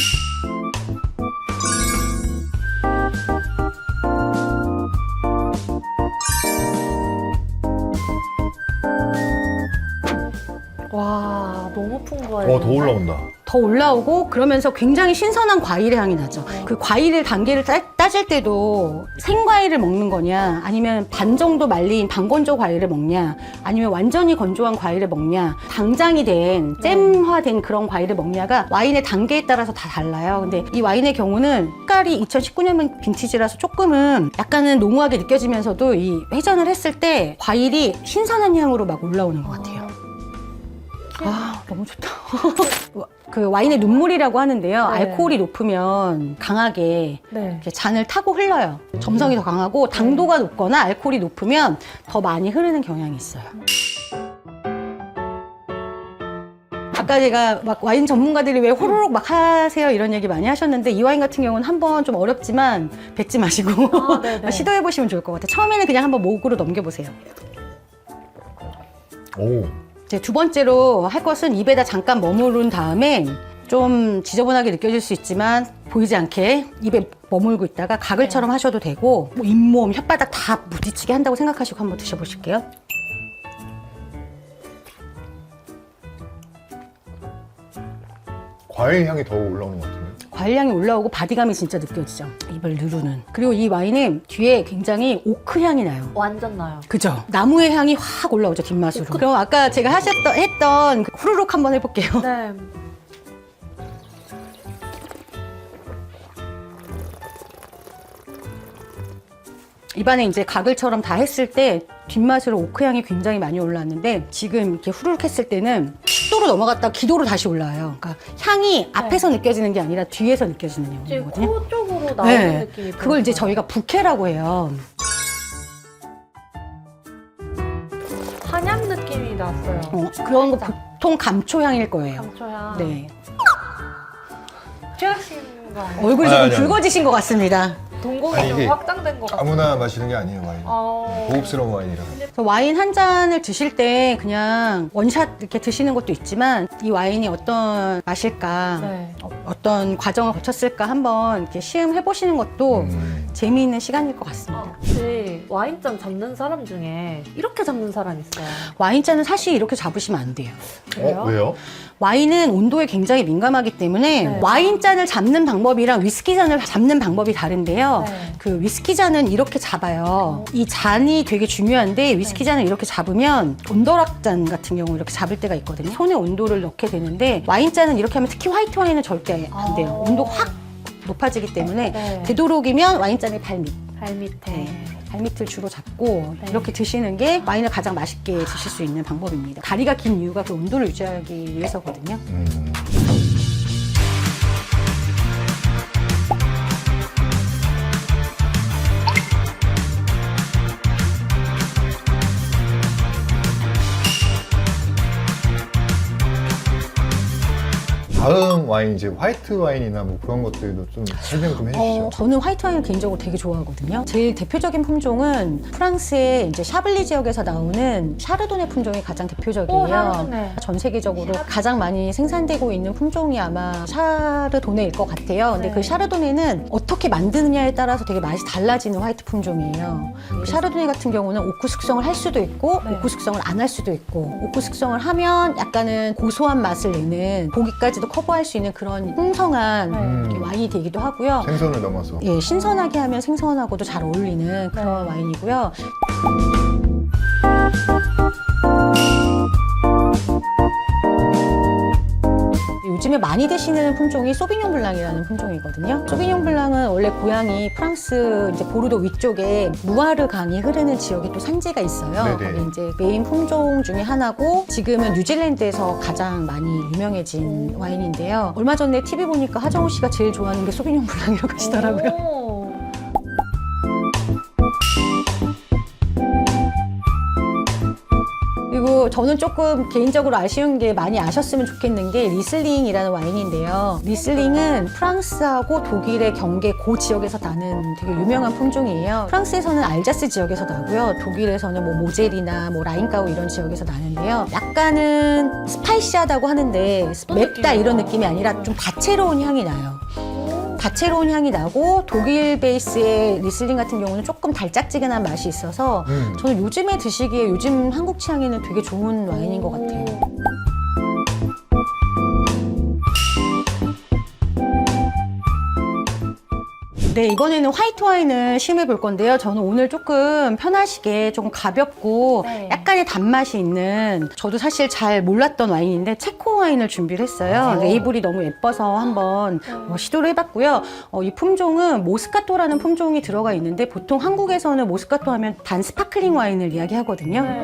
와, 너무 풍부해요. 더 올라온다. 더 올라오고 그러면서 굉장히 신선한 과일의 향이 나죠. 네. 그 과일을 단계를 따질 때도 생과일을 먹는 거냐 아니면 반 정도 말린 반건조 과일을 먹냐 아니면 완전히 건조한 과일을 먹냐 당장이 된 잼화된 그런 과일을 먹냐가 와인의 단계에 따라서 다 달라요. 근데 이 와인의 경우는 색깔이 2019년 빈티지라서 조금은 약간은 농후하게 느껴지면서도 이 회전을 했을 때 과일이 신선한 향으로 막 올라오는 것 같아요. 너무 좋다. 그 와인의 눈물이라고 하는데요. 네. 알코올이 높으면 강하게 네. 이렇게 잔을 타고 흘러요. 점성이 더 강하고 당도가 높거나 알코올이 높으면 더 많이 흐르는 경향이 있어요. 아까 제가 막 와인 전문가들이 왜 호로록 막 하세요 이런 얘기 많이 하셨는데 이 와인 같은 경우는 한번 좀 어렵지만 뱉지 마시고 네네. 시도해 보시면 좋을 것 같아요. 처음에는 그냥 한번 목으로 넘겨보세요. 오, 이제 두 번째로 할 것은 입에다 잠깐 머무른 다음에 좀 지저분하게 느껴질 수 있지만 보이지 않게 입에 머물고 있다가 가글처럼 하셔도 되고 뭐 잇몸, 혓바닥 다 부딪히게 한다고 생각하시고 한번 드셔보실게요. 과일 향이 더 올라오는 것 같은데. 과일 향이 올라오고 바디감이 진짜 느껴지죠. 입을 누르는. 그리고 이 와인은 뒤에 굉장히 오크 향이 나요. 완전 나요. 그죠? 나무의 향이 확 올라오죠, 뒷맛으로. 그럼 아까 제가 했던 그 후루룩 한번 해볼게요. 네. 입안에 이제 가글처럼 다 했을 때 뒷맛으로 오크 향이 굉장히 많이 올라왔는데 지금 이렇게 후루룩 했을 때는 식도로 넘어갔다 기도로 다시 올라와요. 그러니까 향이 앞에서 느껴지는 게 아니라 뒤에서 느껴지는 지금 향이거든요. 코 쪽으로 나오는 느낌이 그걸 이제 들었어요. 저희가 부케라고 해요. 한약 느낌이 났어요. 그런 거 보통 감초향일 거예요. 감초향. 네. 취하신 거 아니에요? 얼굴이 조금 아니. 붉어지신 것 같습니다. 동공이 아니, 좀 이게 확장된 것 같아요. 아무나 마시는 게 아니에요, 와인. 고급스러운 와인이라. 그래서 와인 한 잔을 드실 때 그냥 원샷 이렇게 드시는 것도 있지만 이 와인이 어떤 맛일까, 네. 어떤 과정을 거쳤을까 한번 이렇게 시음해 보시는 것도 재미있는 시간일 것 같습니다. 혹시 와인잔 잡는 사람 중에 이렇게 잡는 사람 있어요? 와인잔은 사실 이렇게 잡으시면 안 돼요. 그래요? 왜요? 와인은 온도에 굉장히 민감하기 때문에 네. 와인잔을 잡는 방법이랑 위스키잔을 잡는 방법이 다른데요. 네. 그 위스키잔은 이렇게 잡아요. 이 잔이 되게 중요한데 위스키잔을 이렇게 잡으면 온더락잔 같은 경우 이렇게 잡을 때가 있거든요. 손에 온도를 넣게 되는데 와인잔은 이렇게 하면 특히 화이트 와인은 절대 안 돼요. 온도가 확 높아지기 때문에 네. 되도록이면 와인잔의 발밑, 발밑에. 발밑을 주로 잡고 네. 이렇게 드시는 게 와인을 가장 맛있게 드실 수 있는 방법입니다. 다리가 긴 이유가 그 온도를 유지하기 위해서거든요. 다음 와인 이제 화이트 와인이나 뭐 그런 것들도 좀 설명 좀 해주시죠. 저는 화이트 와인을 개인적으로 되게 좋아하거든요. 제일 대표적인 품종은 프랑스의 이제 샤블리 지역에서 나오는 샤르도네 품종이 가장 대표적이에요. 샤르도네. 전 세계적으로 가장 많이 생산되고 있는 품종이 아마 샤르도네일 것 같아요. 근데 네. 그 샤르도네는 어떻게 만드느냐에 따라서 되게 맛이 달라지는 화이트 품종이에요. 샤르도네 같은 경우는 오크 숙성을 할 수도 있고 네. 오크 숙성을 안 할 수도 있고 오크 숙성을 하면 약간은 고소한 맛을 내는 고기까지도 커버할 수 있는 그런 풍성한 이렇게 와인이 되기도 하고요. 생선을 넘어서. 예, 신선하게 하면 생선하고도 잘 어울리는 그런 와인이고요. 요즘에 많이 드시는 품종이 소비뇽 블랑이라는 품종이거든요. 소비뇽 블랑은 원래 고향이 프랑스 이제 보르도 위쪽에 무아르 강이 흐르는 지역에 또 산지가 있어요. 네네. 거기 이제 메인 품종 중에 하나고 지금은 뉴질랜드에서 가장 많이 유명해진 와인인데요. 얼마 전에 TV 보니까 하정우 씨가 제일 좋아하는 게 소비뇽 블랑이라고 하시더라고요. 오. 그리고 저는 조금 개인적으로 아쉬운 게 많이 아셨으면 좋겠는 게 리슬링이라는 와인인데요. 리슬링은 프랑스하고 독일의 경계 그 지역에서 나는 되게 유명한 품종이에요. 프랑스에서는 알자스 지역에서 나고요. 독일에서는 뭐 모젤이나 뭐 라인가우 이런 지역에서 나는데요. 약간은 스파이시하다고 하는데 맵다 이런 느낌이 아니라 좀 다채로운 향이 나요. 다채로운 향이 나고 독일 베이스의 리슬링 같은 경우는 조금 달짝지근한 맛이 있어서 저는 요즘에 드시기에 요즘 한국 취향에는 되게 좋은 와인인 것 같아요. 네, 이번에는 화이트 와인을 시음해 볼 건데요. 저는 오늘 조금 편하시게 조금 가볍고 네. 약간의 단맛이 있는 저도 사실 잘 몰랐던 와인인데 체코 와인을 준비를 했어요. 레이블이 너무 예뻐서 한번 시도를 해봤고요. 이 품종은 모스카토라는 품종이 들어가 있는데 보통 한국에서는 모스카토 하면 단 스파클링 와인을 이야기하거든요. 네.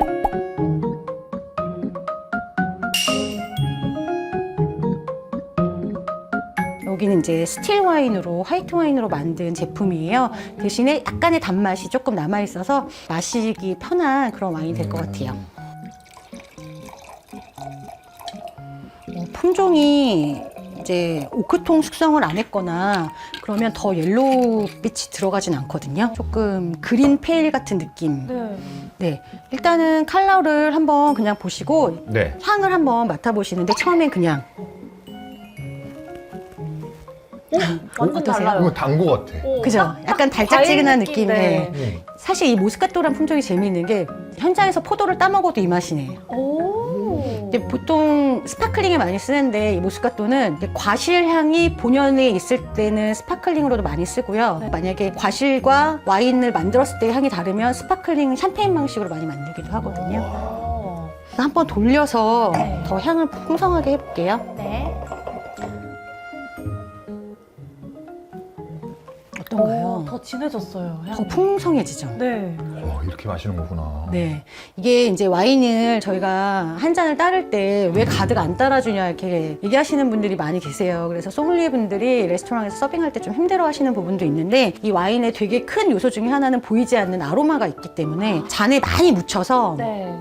여기는 이제 스틸 와인으로 화이트 와인으로 만든 제품이에요. 대신에 약간의 단맛이 조금 남아 있어서 마시기 편한 그런 와인이 될 것 같아요. 품종이 이제 오크통 숙성을 안 했거나 그러면 더 옐로우빛이 들어가진 않거든요. 조금 그린 페일 같은 느낌. 네. 네, 일단은 컬러를 한번 그냥 보시고 네. 향을 한번 맡아보시는데 처음엔 그냥 완전 어떠세요? 달라요. 이거 단 거 같아. 그죠? 딱 약간 과일 달짝지근한 느낌, 느낌에. 네. 사실 이 모스카토란 품종이 재미있는 게 현장에서 포도를 따먹어도 이 맛이네. 오. 이제 보통 스파클링에 많이 쓰는데 이 모스카토는 이제 과실 향이 본연에 있을 때는 스파클링으로도 많이 쓰고요. 네. 만약에 과실과 와인을 만들었을 때 향이 다르면 스파클링 샴페인 방식으로 많이 만들기도 하거든요. 오. 한번 돌려서 네. 더 향을 풍성하게 해볼게요. 네. 어떤가요? 더 진해졌어요. 향이. 더 풍성해지죠. 네. 이렇게 마시는 거구나. 네. 이게 이제 와인을 저희가 한 잔을 따를 때 왜 가득 안 따라주냐 이렇게 얘기하시는 분들이 많이 계세요. 그래서 소믈리에 분들이 레스토랑에서 서빙할 때 좀 힘들어 하시는 부분도 있는데 이 와인의 되게 큰 요소 중에 하나는 보이지 않는 아로마가 있기 때문에 잔에 많이 묻혀서 네.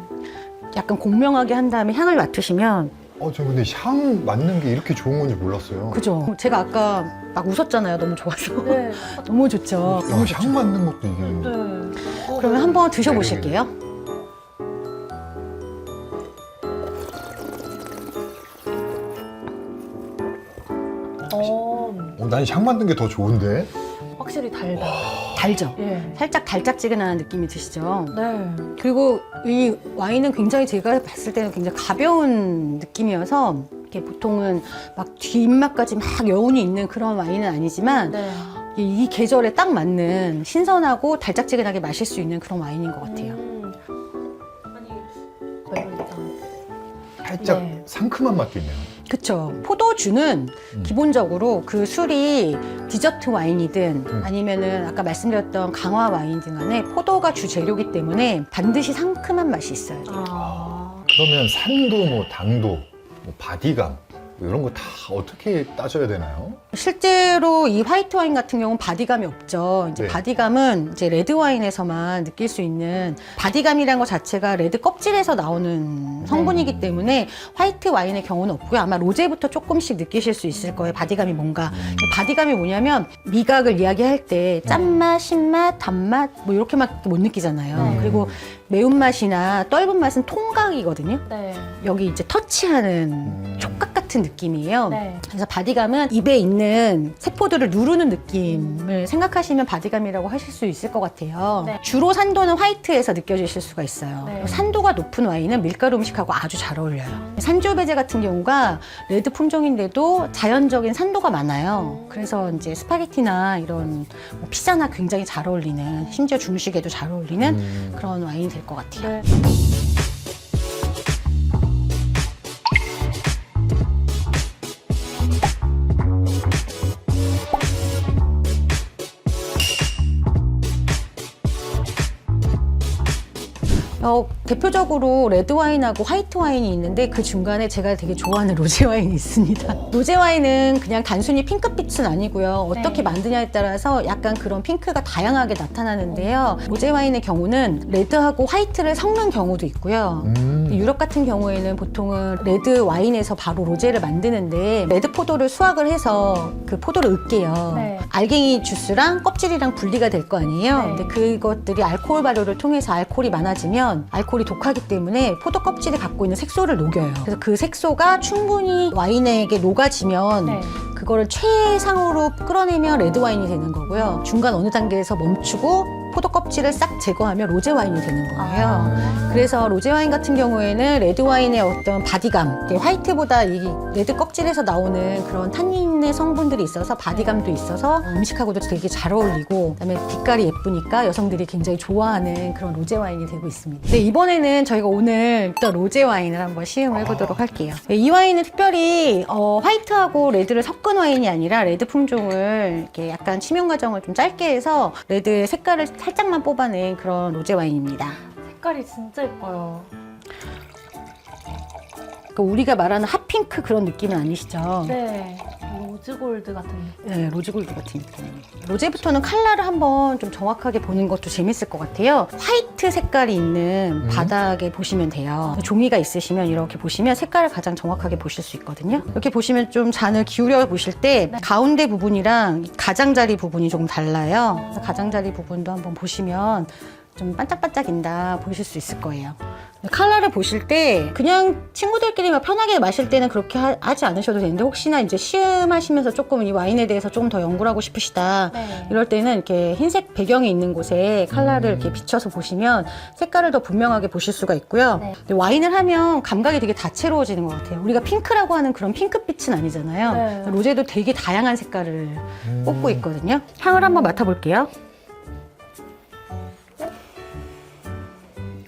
약간 공명하게 한 다음에 향을 맡으시면 저 근데 향 맡는 게 이렇게 좋은 건지 몰랐어요. 그죠? 제가 아까 막 웃었잖아요. 너무 좋아서. 네. 너무 좋죠. 향 맡는 것도 이게. 네. 그러면 한번 드셔보실게요. 난 향 맡는 게 더 좋은데? 확실히 달다. 달죠? 예. 살짝 달짝지근한 느낌이 드시죠? 네. 그리고 이 와인은 굉장히 제가 봤을 때는 굉장히 가벼운 느낌이어서 이렇게 보통은 막 뒷맛까지 막 여운이 있는 그런 와인은 아니지만 네. 이 계절에 딱 맞는 신선하고 달짝지근하게 마실 수 있는 그런 와인인 것 같아요. 아니, 매운 있잖아. 살짝 네. 상큼한 맛도 있네요. 그쵸. 포도주는 기본적으로 그 술이 디저트 와인이든 음. 아니면은 아까 말씀드렸던 강화 와인이든 간에 포도가 주 재료이기 때문에 반드시 상큼한 맛이 있어요. 그러면 산도, 뭐 당도, 뭐 바디감 뭐 이런 거 다 어떻게 따져야 되나요? 실제로 이 화이트 와인 같은 경우는 바디감이 없죠. 이제 네. 바디감은 이제 레드 와인에서만 느낄 수 있는 바디감이라는 것 자체가 레드 껍질에서 나오는 성분이기 때문에 화이트 와인의 경우는 없고요. 아마 로제부터 조금씩 느끼실 수 있을 거예요. 바디감이 뭔가. 바디감이 뭐냐면 미각을 이야기할 때 짠맛, 신맛, 단맛 뭐 이렇게밖에 못 느끼잖아요. 그리고 매운맛이나 떫은 맛은 통각이거든요. 네. 여기 이제 터치하는 촉각 같은 느낌이에요. 네. 그래서 바디감은 입에 있는 세포들을 누르는 느낌을 생각하시면 바디감이라고 하실 수 있을 것 같아요. 네. 주로 산도는 화이트에서 느껴지실 수가 있어요. 네. 그리고 산도가 높은 와인은 밀가루 음식하고 아주 잘 어울려요. 산조베제 같은 경우가 레드 품종인데도 자연적인 산도가 많아요. 그래서 이제 스파게티나 이런 뭐 피자나 굉장히 잘 어울리는, 심지어 중식에도 잘 어울리는 그런 와인이 될 것 같아요. 네. 대표적으로 레드 와인하고 화이트 와인이 있는데 그 중간에 제가 되게 좋아하는 로제 와인이 있습니다. 로제 와인은 그냥 단순히 핑크빛은 아니고요. 어떻게 네. 만드냐에 따라서 약간 그런 핑크가 다양하게 나타나는데요. 로제 와인의 경우는 레드하고 화이트를 섞는 경우도 있고요. 유럽 같은 경우에는 보통은 레드 와인에서 바로 로제를 만드는데 레드 포도를 수확을 해서 그 포도를 으깨요. 네. 알갱이 주스랑 껍질이랑 분리가 될 거 아니에요. 네. 근데 그것들이 알코올 발효를 통해서 알코올이 많아지면 알코올이 독하기 때문에 포도 껍질이 갖고 있는 색소를 녹여요. 그래서 그 색소가 충분히 와인에게 녹아지면 네. 그거를 최상으로 끌어내면 레드 와인이 되는 거고요. 중간 어느 단계에서 멈추고 포도 껍질을 싹 제거하면 로제 와인이 되는 거예요. 그래서 로제 와인 같은 경우에는 레드 와인의 어떤 바디감, 이게 화이트보다 이 레드 껍질에서 나오는 그런 탄닌의 성분들이 있어서 바디감도 있어서 음식하고도 되게 잘 어울리고, 그다음에 빛깔이 예쁘니까 여성들이 굉장히 좋아하는 그런 로제 와인이 되고 있습니다. 네, 이번에는 저희가 오늘 또 로제 와인을 한번 시음을 해보도록 할게요. 네, 이 와인은 특별히 화이트하고 레드를 섞은 와인이 아니라 레드 품종을 이렇게 약간 치명 과정을 좀 짧게 해서 레드의 색깔을 살짝만 뽑아낸 그런 로제 와인입니다. 색깔이 진짜 예뻐요. 그러니까 우리가 말하는 핫핑크 그런 느낌은 아니시죠? 네. 로즈골드 같은 느낌. 네, 로즈골드 같은 느낌입니다. 로제부터는 컬러를 한번 좀 정확하게 보는 것도 재밌을 것 같아요. 화이트 색깔이 있는 바닥에 보시면 돼요. 종이가 있으시면 이렇게 보시면 색깔을 가장 정확하게 보실 수 있거든요. 이렇게 보시면 좀 잔을 기울여 보실 때 가운데 부분이랑 가장자리 부분이 조금 달라요. 그래서 가장자리 부분도 한번 보시면 좀 반짝반짝인다 보실 수 있을 거예요. 컬러를 보실 때 그냥 친구들끼리만 편하게 마실 때는 그렇게 하지 않으셔도 되는데 혹시나 이제 시음하시면서 조금 이 와인에 대해서 조금 더 연구를 하고 싶으시다 네. 이럴 때는 이렇게 흰색 배경이 있는 곳에 컬러를 이렇게 비춰서 보시면 색깔을 더 분명하게 보실 수가 있고요. 네. 근데 와인을 하면 감각이 되게 다채로워지는 것 같아요. 우리가 핑크라고 하는 그런 핑크빛은 아니잖아요. 네. 로제도 되게 다양한 색깔을 꽂고 있거든요. 향을 한번 맡아볼게요.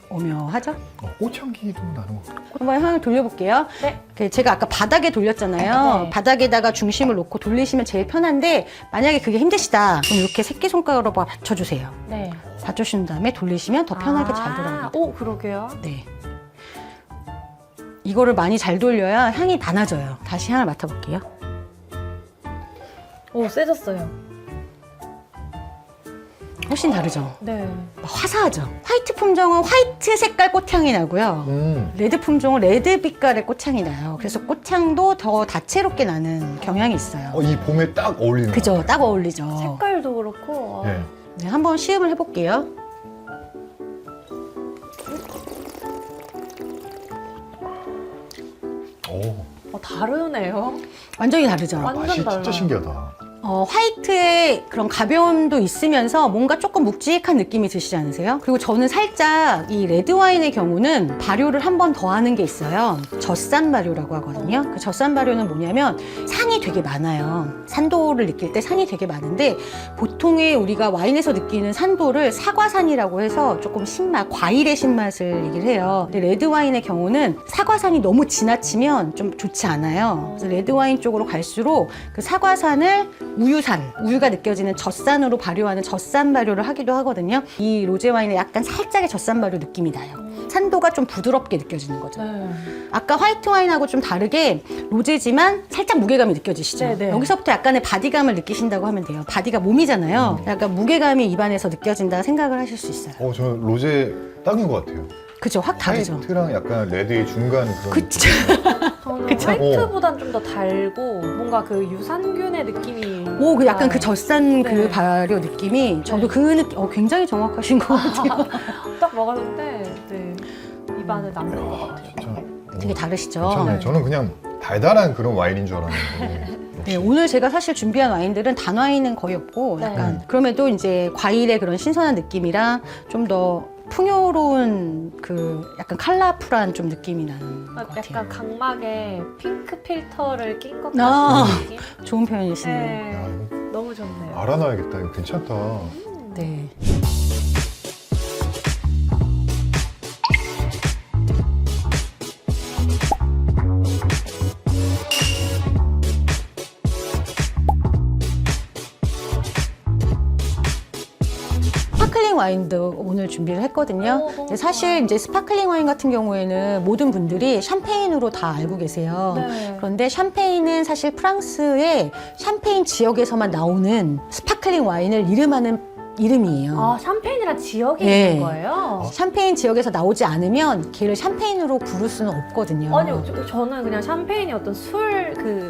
오묘하죠? 꽃향기도 나는 것 같아요. 한번 향을 돌려볼게요. 네. 제가 아까 바닥에 돌렸잖아요. 네. 바닥에다가 중심을 놓고 돌리시면 제일 편한데 만약에 그게 힘드시다 그럼 이렇게 새끼손가락으로 받쳐주세요. 네. 받쳐주신 다음에 돌리시면 더 편하게 잘 돌아갑니다. 오, 그러게요. 네. 이거를 많이 잘 돌려야 향이 많아져요. 다시 향을 맡아볼게요. 오, 세졌어요. 훨씬 다르죠? 네. 화사하죠? 화이트 품종은 화이트 색깔 꽃향이 나고요. 레드 품종은 레드 빛깔의 꽃향이 나요. 그래서 꽃향도 더 다채롭게 나는 경향이 있어요. 이 봄에 딱 어울리는 그죠? 것 같아요. 딱 어울리죠? 색깔도 그렇고. 네. 네, 한번 시음을 해볼게요. 오, 다르네요. 완전히 다르죠? 완전 맛이 달라. 진짜 신기하다. 화이트의 그런 가벼움도 있으면서 뭔가 조금 묵직한 느낌이 드시지 않으세요? 그리고 저는 살짝 이 레드 와인의 경우는 발효를 한 번 더 하는 게 있어요. 젖산 발효라고 하거든요. 그 젖산 발효는 뭐냐면 산이 되게 많아요. 산도를 느낄 때 산이 되게 많은데 보통의 우리가 와인에서 느끼는 산도를 사과산이라고 해서 조금 신맛, 과일의 신맛을 얘기를 해요. 근데 레드 와인의 경우는 사과산이 너무 지나치면 좀 좋지 않아요. 그래서 레드 와인 쪽으로 갈수록 그 사과산을 우유산, 우유가 느껴지는 젖산으로 발효하는 젖산 발효를 하기도 하거든요. 이 로제 와인에 약간 살짝의 젖산 발효 느낌이 나요. 산도가 좀 부드럽게 느껴지는 거죠. 네. 아까 화이트 와인하고 좀 다르게 로제지만 살짝 무게감이 느껴지시죠? 네네. 여기서부터 약간의 바디감을 느끼신다고 하면 돼요. 바디가 몸이잖아요. 약간 무게감이 입안에서 느껴진다 생각을 하실 수 있어요. 저는 로제 딱인 것 같아요. 그죠? 확 다르죠? 화이트랑 약간 레드의 중간 그런. 그쵸? 저는 그쵸? 화이트보단 좀 더 달고 뭔가 그 유산균의 느낌이. 오, 그 약간 그 젖산 그 네. 발효 느낌이 저도 네. 그 느낌, 굉장히 정확하신 것 같아요. 딱 먹었는데 네. 입안에 남는 것 같아요. 진짜. 되게 다르시죠? 괜찮네. 네. 저는 그냥 달달한 그런 와인인 줄 알았는데. 네, 역시. 오늘 제가 사실 준비한 와인들은 단 와인은 거의 없고 네. 약간 그럼에도 이제 과일의 그런 신선한 느낌이랑 좀 더 풍요로운 그 약간 컬러풀한 좀 느낌이 나는 것 같아요. 약간 각막에 핑크 필터를 낀 것 아. 같은 느낌? 좋은 표현이시네요. 네. 야, 이거 너무 좋네요. 알아놔야겠다. 이거 괜찮다. 네. 스파클링 와인도 오늘 준비를 했거든요. 너무 근데 사실 좋아요. 이제 스파클링 와인 같은 경우에는 모든 분들이 샴페인으로 다 알고 계세요. 네. 그런데 샴페인은 사실 프랑스의 샴페인 지역에서만 나오는 스파클링 와인을 이름하는 이름이에요. 아, 샴페인이란 지역이 네. 있는 거예요? 샴페인 지역에서 나오지 않으면 걔를 샴페인으로 부를 수는 없거든요. 아니요, 저는 그냥 샴페인이 어떤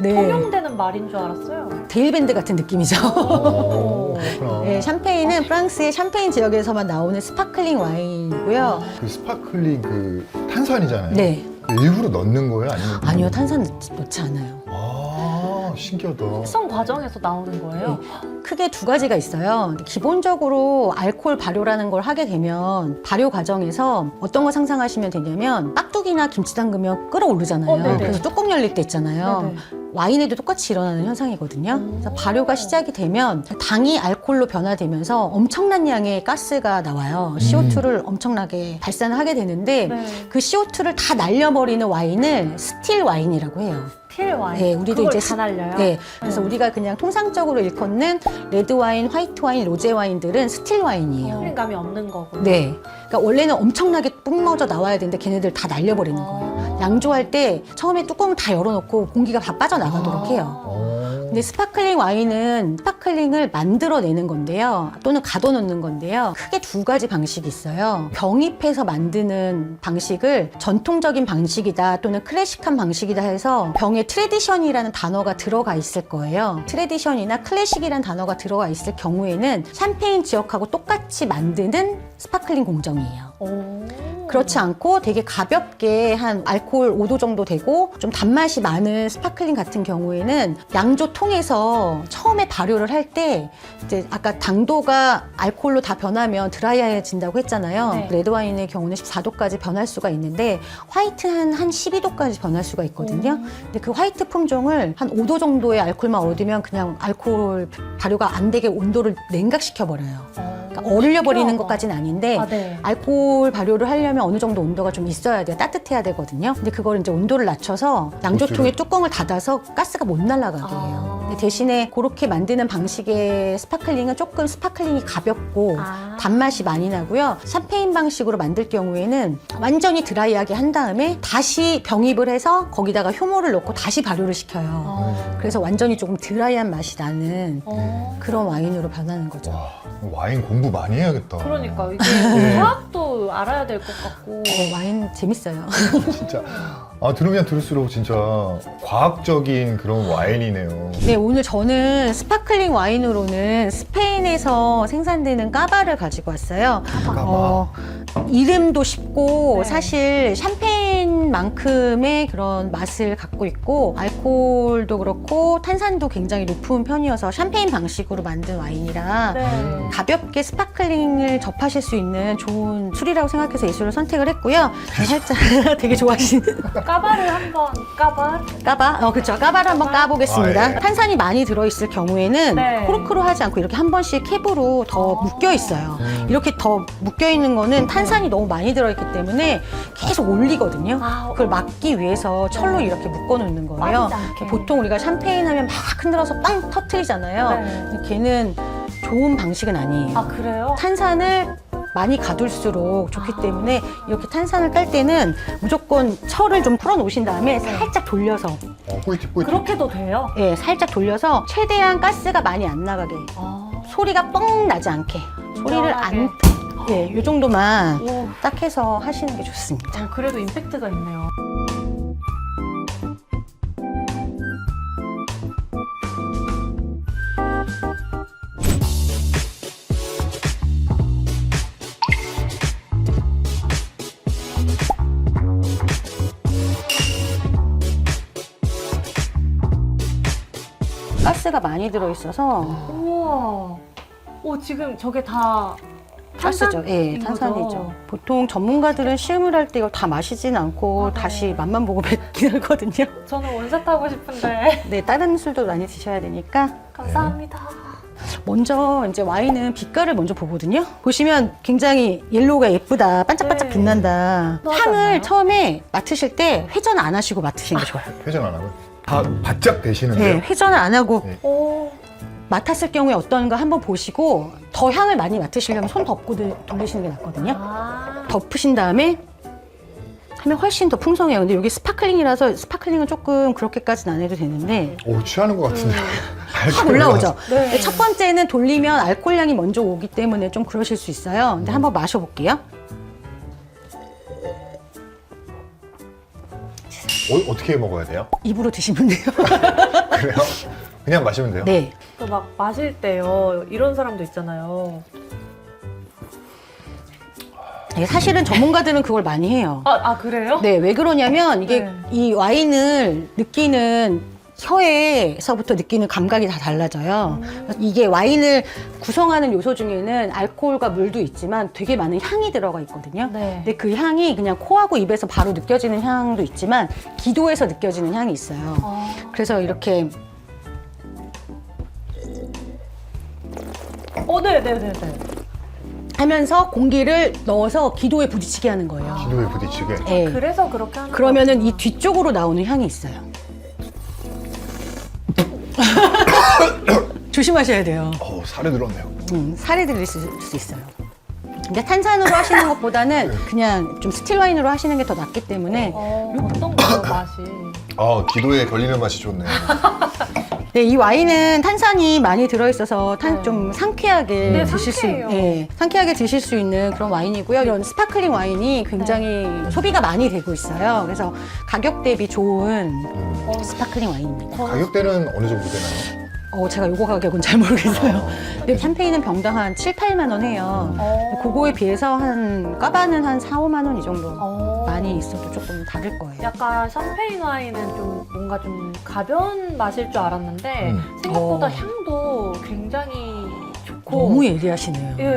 네. 통용되는 말인 줄 알았어요. 데일밴드 같은 느낌이죠. 그렇구나. 네, 샴페인은 프랑스의 샴페인 지역에서만 나오는 스파클링 와인이고요. 그 스파클링 그 탄산이잖아요. 네. 일부러 넣는 거예요? 아니면 아니요, 탄산 넣지 않아요. 아, 신기하다. 숙성 과정에서 나오는 거예요? 크게 두 가지가 있어요. 기본적으로 알코올 발효라는 걸 하게 되면 발효 과정에서 어떤 거 상상하시면 되냐면 깍두기나 김치 담그면 끓어오르잖아요. 네네. 그래서 뚜껑 열릴 때 있잖아요. 네네. 와인에도 똑같이 일어나는 현상이거든요. 그래서 발효가 시작이 되면 당이 알코올로 변화되면서 엄청난 양의 가스가 나와요. CO2를 엄청나게 발산을 하게 되는데 네. 그 CO2를 다 날려버리는 와인을 스틸 와인이라고 해요. 필 와인. 네, 우리도 그걸 이제 다 날려요? 네, 그래서 우리가 그냥 통상적으로 일컫는 레드 와인, 화이트 와인, 로제 와인들은 스틸 와인이에요. 필감이 없는 거고. 네, 그러니까 원래는 엄청나게 뿜어져 나와야 되는데 걔네들 다 날려버리는 거예요. 양조할 때 처음에 뚜껑을 다 열어놓고 공기가 다 빠져나가도록 해요. 근데 스파클링 와인은 스파클링을 만들어내는 건데요. 또는 가둬놓는 건데요. 크게 두 가지 방식이 있어요. 병입해서 만드는 방식을 전통적인 방식이다 또는 클래식한 방식이다 해서 병에 트레디션이라는 단어가 들어가 있을 거예요. 트레디션이나 클래식이라는 단어가 들어가 있을 경우에는 샴페인 지역하고 똑같이 만드는 스파클링 공정이에요. 오. 그렇지 않고 되게 가볍게 한 알코올 5도 정도 되고 좀 단맛이 많은 스파클링 같은 경우에는 양조통에서 처음에 발효를 할 때 이제 아까 당도가 알코올로 다 변하면 드라이해진다고 했잖아요. 네. 레드와인의 경우는 14도까지 변할 수가 있는데 화이트는 한 12도까지 변할 수가 있거든요. 근데 그 화이트 품종을 한 5도 정도의 알코올만 얻으면 그냥 알코올 발효가 안 되게 온도를 냉각시켜 버려요. 그러니까 얼려 버리는 신기하다. 것까지는 아닌데 아, 네. 알코올 발효를 하려면 어느 정도 온도가 좀 있어야 돼요. 따뜻해야 되거든요. 근데 그걸 이제 온도를 낮춰서 양조통의 뚜껑을 닫아서 가스가 못 날아가게 해요. 근데 대신에 그렇게 만드는 방식의 스파클링은 조금 스파클링이 가볍고 단맛이 많이 나고요. 샴페인 방식으로 만들 경우에는 완전히 드라이하게 한 다음에 다시 병입을 해서 거기다가 효모를 넣고 다시 발효를 시켜요. 그래서 완전히 조금 드라이한 맛이 나는 그런 와인으로 변하는 거죠. 와, 와인 공부 많이 해야겠다. 그러니까 이게 네. 화학도 알아야 될 것 같고. 와인 재밌어요. 진짜 들으면 들을수록 진짜 과학적인 그런 와인이네요. 네, 오늘 저는 스파클링 와인으로는 스페인에서 생산되는 까바를 가지고 왔어요. 까바. 이름도 쉽고 네. 사실 샴페인만큼의 그런 맛을 갖고 있고 알코올도 그렇고 탄산도 굉장히 높은 편이어서 샴페인 방식으로 만든 와인이라 네. 가볍게 스파클링을 접하실 수 있는 좋은 술이라고 생각해서 이 술을 선택을 했고요. 살짝 되게 좋아하시는 까바를 한번 까바? 그렇죠. 까바를 한번 까보겠습니다. 아, 예. 탄산이 많이 들어있을 경우에는 네. 코르크로 하지 않고 이렇게 한 번씩 캡으로 더 묶여 있어요. 이렇게 더 묶여 있는 거는 탄산이 너무 많이 들어있기 때문에 계속 올리거든요. 그걸 막기 위해서 철로 이렇게 묶어 놓는 거예요. 빠지지 않게. 보통 우리가 샴페인 하면 막 흔들어서 빵 터트리잖아요. 네. 근데 걔는 좋은 방식은 아니에요. 아, 그래요? 탄산을 많이 가둘수록 좋기 때문에 이렇게 탄산을 깔 때는 무조건 철을 좀 풀어 놓으신 다음에 살짝 돌려서 꿀팁. 그렇게도 돼요? 예, 살짝 돌려서 최대한 가스가 많이 안 나가게 소리가 뻥 나지 않게 소리를 안 예, 요 정도만 오, 딱 해서 하시는 게 좋습니다. 그래도 임팩트가 있네요. 가스가 많이 들어 있어서 우와. 오, 지금 저게 다 가스죠. 예, 탄산인 탄산이죠. 거죠? 보통 전문가들은 시음을 할 때 이걸 다 마시진 않고 네. 다시 맛만 보고 뱉긴 하거든요. 저는 원샷 하고 싶은데. 네, 다른 술도 많이 드셔야 되니까 감사합니다. 먼저 이제 와인은 빛깔을 먼저 보거든요. 보시면 굉장히 옐로우가 예쁘다, 반짝반짝 네. 빛난다. 그러지 향을 않나요? 처음에 맡으실 때 회전 안 하시고 맡으시는 게 좋아요. 회전 안 하고 다 바짝 되시는데요. 네, 회전을 안 하고 네. 오, 맡았을 경우에 어떤가 한번 보시고 더 향을 많이 맡으시려면 손 덮고 돌리시는 게 낫거든요. 덮으신 다음에 하면 훨씬 더 풍성해요. 근데 여기 스파클링이라서 스파클링은 조금 그렇게까지는 안 해도 되는데 오, 취하는 것 같은데. 확 올라오죠. 네. 첫 번째는 돌리면 알코올 향이 먼저 오기 때문에 좀 그러실 수 있어요. 근데 한번 마셔볼게요. 어떻게 먹어야 돼요? 입으로 드시면 돼요. 그래요? 그냥 마시면 돼요? 네. 막 마실 때요, 이런 사람도 있잖아요. 네, 사실은 전문가들은 그걸 많이 해요. 그래요? 네, 왜 그러냐면 이게 네. 이 와인을 느끼는 혀에서부터 느끼는 감각이 다 달라져요. 이게 와인을 구성하는 요소 중에는 알코올과 물도 있지만 되게 많은 향이 들어가 있거든요. 네. 근데 그 향이 그냥 코하고 입에서 바로 느껴지는 향도 있지만 기도에서 느껴지는 향이 있어요. 그래서 이렇게 네네네네. 하면서 공기를 넣어서 기도에 부딪히게 하는 거예요. 기도에 부딪히게. 네. 그래서 그렇게 하는 그러면은 이 거구나. 뒤쪽으로 나오는 향이 있어요. 조심하셔야 돼요. 살에 들었네요. 살이 들릴 수 있어요. 근데 탄산으로 하시는 것보다는 그냥 좀 스틸 와인으로 하시는 게 더 낫기 때문에 어떤 거예요, 맛이? 기도에 걸리는 맛이 좋네. 네, 이 와인은 탄산이 많이 들어있어서 네. 좀 상쾌하게 네, 드실 상쾌해요. 상쾌하게 드실 수 있는 그런 와인이고요. 이런 스파클링 와인이 굉장히 소비가 많이 되고 있어요. 그래서 가격 대비 좋은 스파클링 와인입니다. 가격대는 어느 정도 되나요? 제가 요거 가격은 잘 모르겠어요. 근데 샴페인은 병당 한 7, 8만 원 해요. 그거에 비해서 한 까바는 한 4, 5만 원 이 정도 많이 있어도 조금 다를 거예요. 약간 샴페인 와인은 좀 뭔가 좀 가벼운 맛일 줄 알았는데 생각보다 향도 굉장히 좋고 너무 예리하시네요. 예,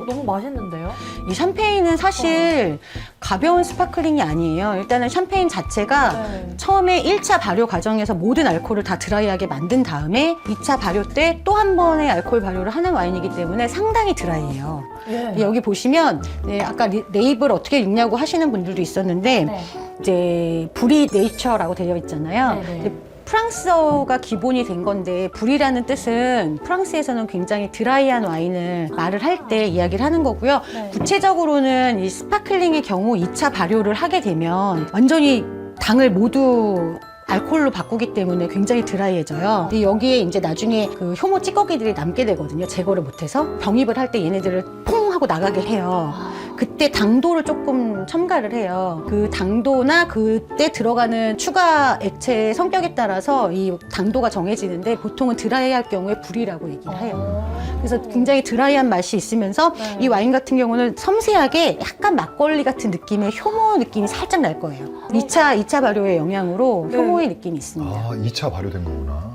너무 맛있는데요? 이 샴페인은 사실 가벼운 스파클링이 아니에요. 일단은 샴페인 자체가 네. 처음에 1차 발효 과정에서 모든 알코올을 다 드라이하게 만든 다음에 2차 발효 때 또 한 번의 알코올 발효를 하는 와인이기 때문에 상당히 드라이해요. 예. 여기 보시면 아까 레이블 어떻게 읽냐고 하시는 분들도 있었는데 네. 이제 불이 네이처라고 되어 있잖아요. 네, 네. 근데 프랑스어가 기본이 된 건데 불이라는 뜻은 프랑스에서는 굉장히 드라이한 와인을 말을 할 때 이야기를 하는 거고요. 네. 구체적으로는 이 스파클링의 경우 2차 발효를 하게 되면 완전히 당을 모두 알코올로 바꾸기 때문에 굉장히 드라이해져요. 근데 여기에 이제 나중에 그 효모 찌꺼기들이 남게 되거든요. 제거를 못해서 병입을 할 때 얘네들을 퐁 하고 나가게 해요. 그때 당도를 조금 첨가를 해요. 그 당도나 그때 들어가는 추가 액체의 성격에 따라서 이 당도가 정해지는데 보통은 드라이할 경우에 불이라고 얘기를 해요. 그래서 굉장히 드라이한 맛이 있으면서 네. 이 와인 같은 경우는 섬세하게 약간 막걸리 같은 느낌의 효모 느낌이 살짝 날 거예요. 2차 발효의 영향으로 네. 효모의 느낌이 있습니다. 아, 2차 발효된 거구나.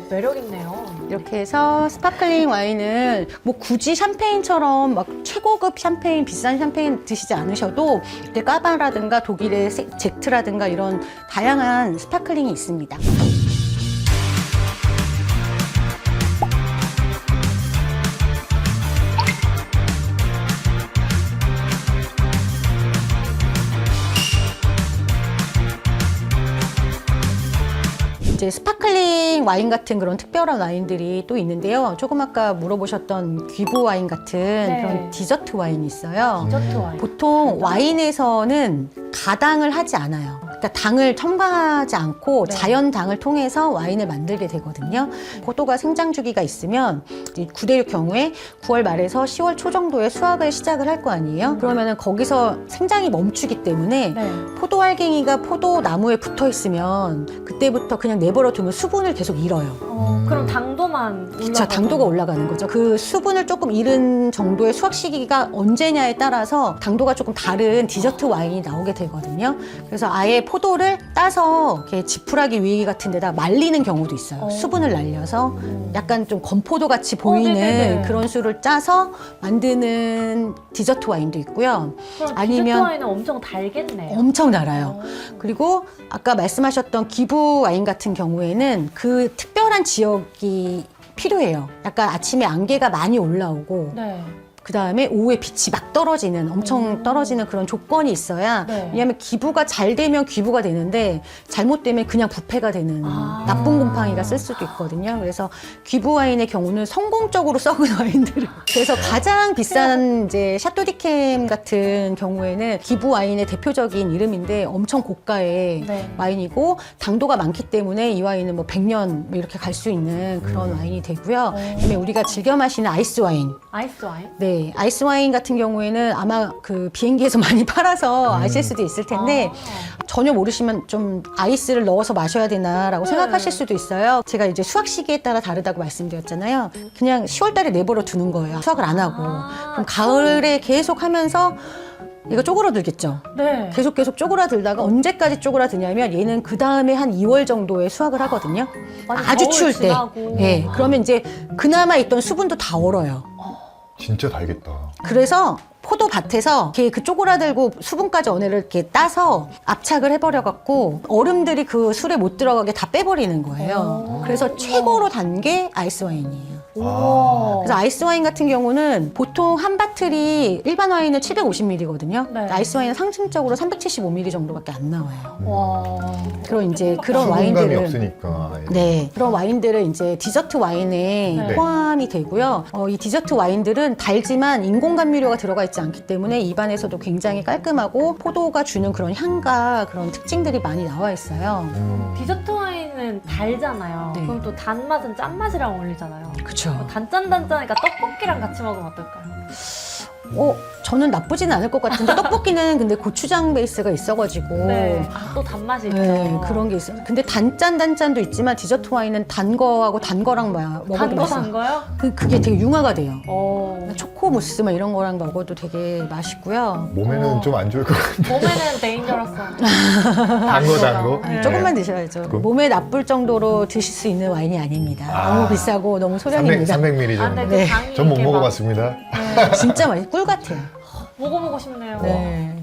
매력 있네요. 이렇게 해서 스파클링 와인은 뭐 굳이 샴페인처럼 막 최고급 샴페인, 비싼 샴페인 드시지 않으셔도 이제 까바라든가 독일의 젝트라든가 이런 다양한 스파클링이 있습니다. 이제 스파클링 와인 같은 그런 특별한 와인들이 또 있는데요. 조금 아까 물어보셨던 귀부 와인 같은 그런 디저트 와인이 있어요. 디저트 와인. 보통 와인에서는 가당을 하지 않아요. 그러니까 당을 첨가하지 않고 네. 자연 당을 통해서 와인을 만들게 되거든요. 포도가 생장 주기가 있으면 이제 9대6 경우에 9월 말에서 10월 초 정도에 수확을 시작을 할 거 아니에요. 그러면은 거기서 생장이 멈추기 때문에 네. 포도 알갱이가 포도 나무에 붙어 있으면 그때부터 그냥 내버려 두면 수분을 계속 잃어요. 그럼 당도만 그쵸, 당도가 올라가는 거죠. 그 수분을 조금 잃은 정도의 수확 시기가 언제냐에 따라서 당도가 조금 다른 디저트 와인이 나오게 되거든요. 그래서 아예 포도를 따서 이렇게 지푸라기 위기 같은 데다 말리는 경우도 있어요. 수분을 날려서 약간 좀 건포도 같이 보이는 네네네. 그런 술을 짜서 만드는 디저트 와인도 있고요. 그럼 아니면 디저트 와인은 엄청 달겠네요. 엄청 달아요. 그리고 아까 말씀하셨던 기부 와인 같은 경우에는 그 특별한 지역이 필요해요. 약간 아침에 안개가 많이 올라오고 네. 그 다음에 오후에 빛이 막 떨어지는 엄청 떨어지는 그런 조건이 있어야 네. 왜냐하면 기부가 잘 되면 기부가 되는데 잘못되면 그냥 부패가 되는 나쁜 곰팡이가 쓸 수도 있거든요. 그래서 기부 와인의 경우는 성공적으로 썩은 와인들을 그래서 가장 비싼 이제 샤토디캠 같은 경우에는 기부 와인의 대표적인 이름인데 엄청 고가의 네. 와인이고 당도가 많기 때문에 이 와인은 뭐 100년 뭐 이렇게 갈 수 있는 그런 와인이 되고요. 그다음에 우리가 즐겨 마시는 아이스 와인. 아이스 와인? 네, 아이스 와인 같은 경우에는 아마 그 비행기에서 많이 팔아서 아실 수도 있을 텐데 전혀 모르시면 좀 아이스를 넣어서 마셔야 되나라고 생각하실 수도 있어요. 제가 이제 수확 시기에 따라 다르다고 말씀드렸잖아요. 그냥 10월 달에 내버려 두는 거예요. 수확을 안 하고. 그럼 가을에 계속 하면서 얘가 쪼그라들겠죠. 네. 계속 쪼그라들다가 언제까지 쪼그라드냐면 얘는 그 다음에 한 2월 정도에 수확을 하거든요. 완전 아주 겨울 추울 때. 지나고. 네, 그러면 이제 그나마 있던 수분도 다 얼어요. 진짜 달겠다. 그래서 포도밭에서 이렇게 그 쪼그라들고 수분까지 어느 애를 이렇게 따서 압착을 해버려갖고 얼음들이 그 술에 못 들어가게 다 빼버리는 거예요. 그래서 최고로 단 게 아이스 와인이에요. 그래서 아이스 와인 같은 경우는 보통 한 바틀이 일반 와인은 750ml거든요. 네. 아이스 와인은 상승적으로 375ml 정도밖에 안 나와요. 와. 그럼 이제 그런 수분감이 와인들을 없으니까. 네, 그런 와인들은 이제 디저트 와인에 네. 포함이 되고요. 이 디저트 와인들은 달지만 인공 감미료가 들어가 있지 않기 때문에 입안에서도 굉장히 깔끔하고 포도가 주는 그런 향과 그런 특징들이 많이 나와 있어요. 디저트 와인은 달잖아요. 네. 그럼 또 단맛은 짠맛이랑 어울리잖아요. 그렇죠. 단짠단짠하니까 떡볶이랑 같이 먹으면 어떨까요? 저는 나쁘진 않을 것 같은데 떡볶이는 근데 고추장 베이스가 있어가지고 네. 또 단맛이 있죠. 네, 그런 게 있어요. 근데 단짠도 있지만 디저트 와인은 단 거하고 단 거랑 먹어도 단 맛있어요. 거요? 그게 되게 융화가 돼요. 오. 초코 무스 막 이런 거랑 먹어도 되게 맛있고요. 몸에는 좀 안 좋을 것 같은데. 몸에는 데인저러스. 단 거? 네. 조금만 드셔야죠. 몸에 나쁠 정도로 드실 수 있는 와인이 아닙니다. 너무 비싸고 너무 소량입니다. 300ml 아, 근데 정도. 그 당이 전 못 이렇게 막- 먹어봤습니다. 네. 진짜 맛있어요. 꿀 같아요. 먹어보고 싶네요. 네.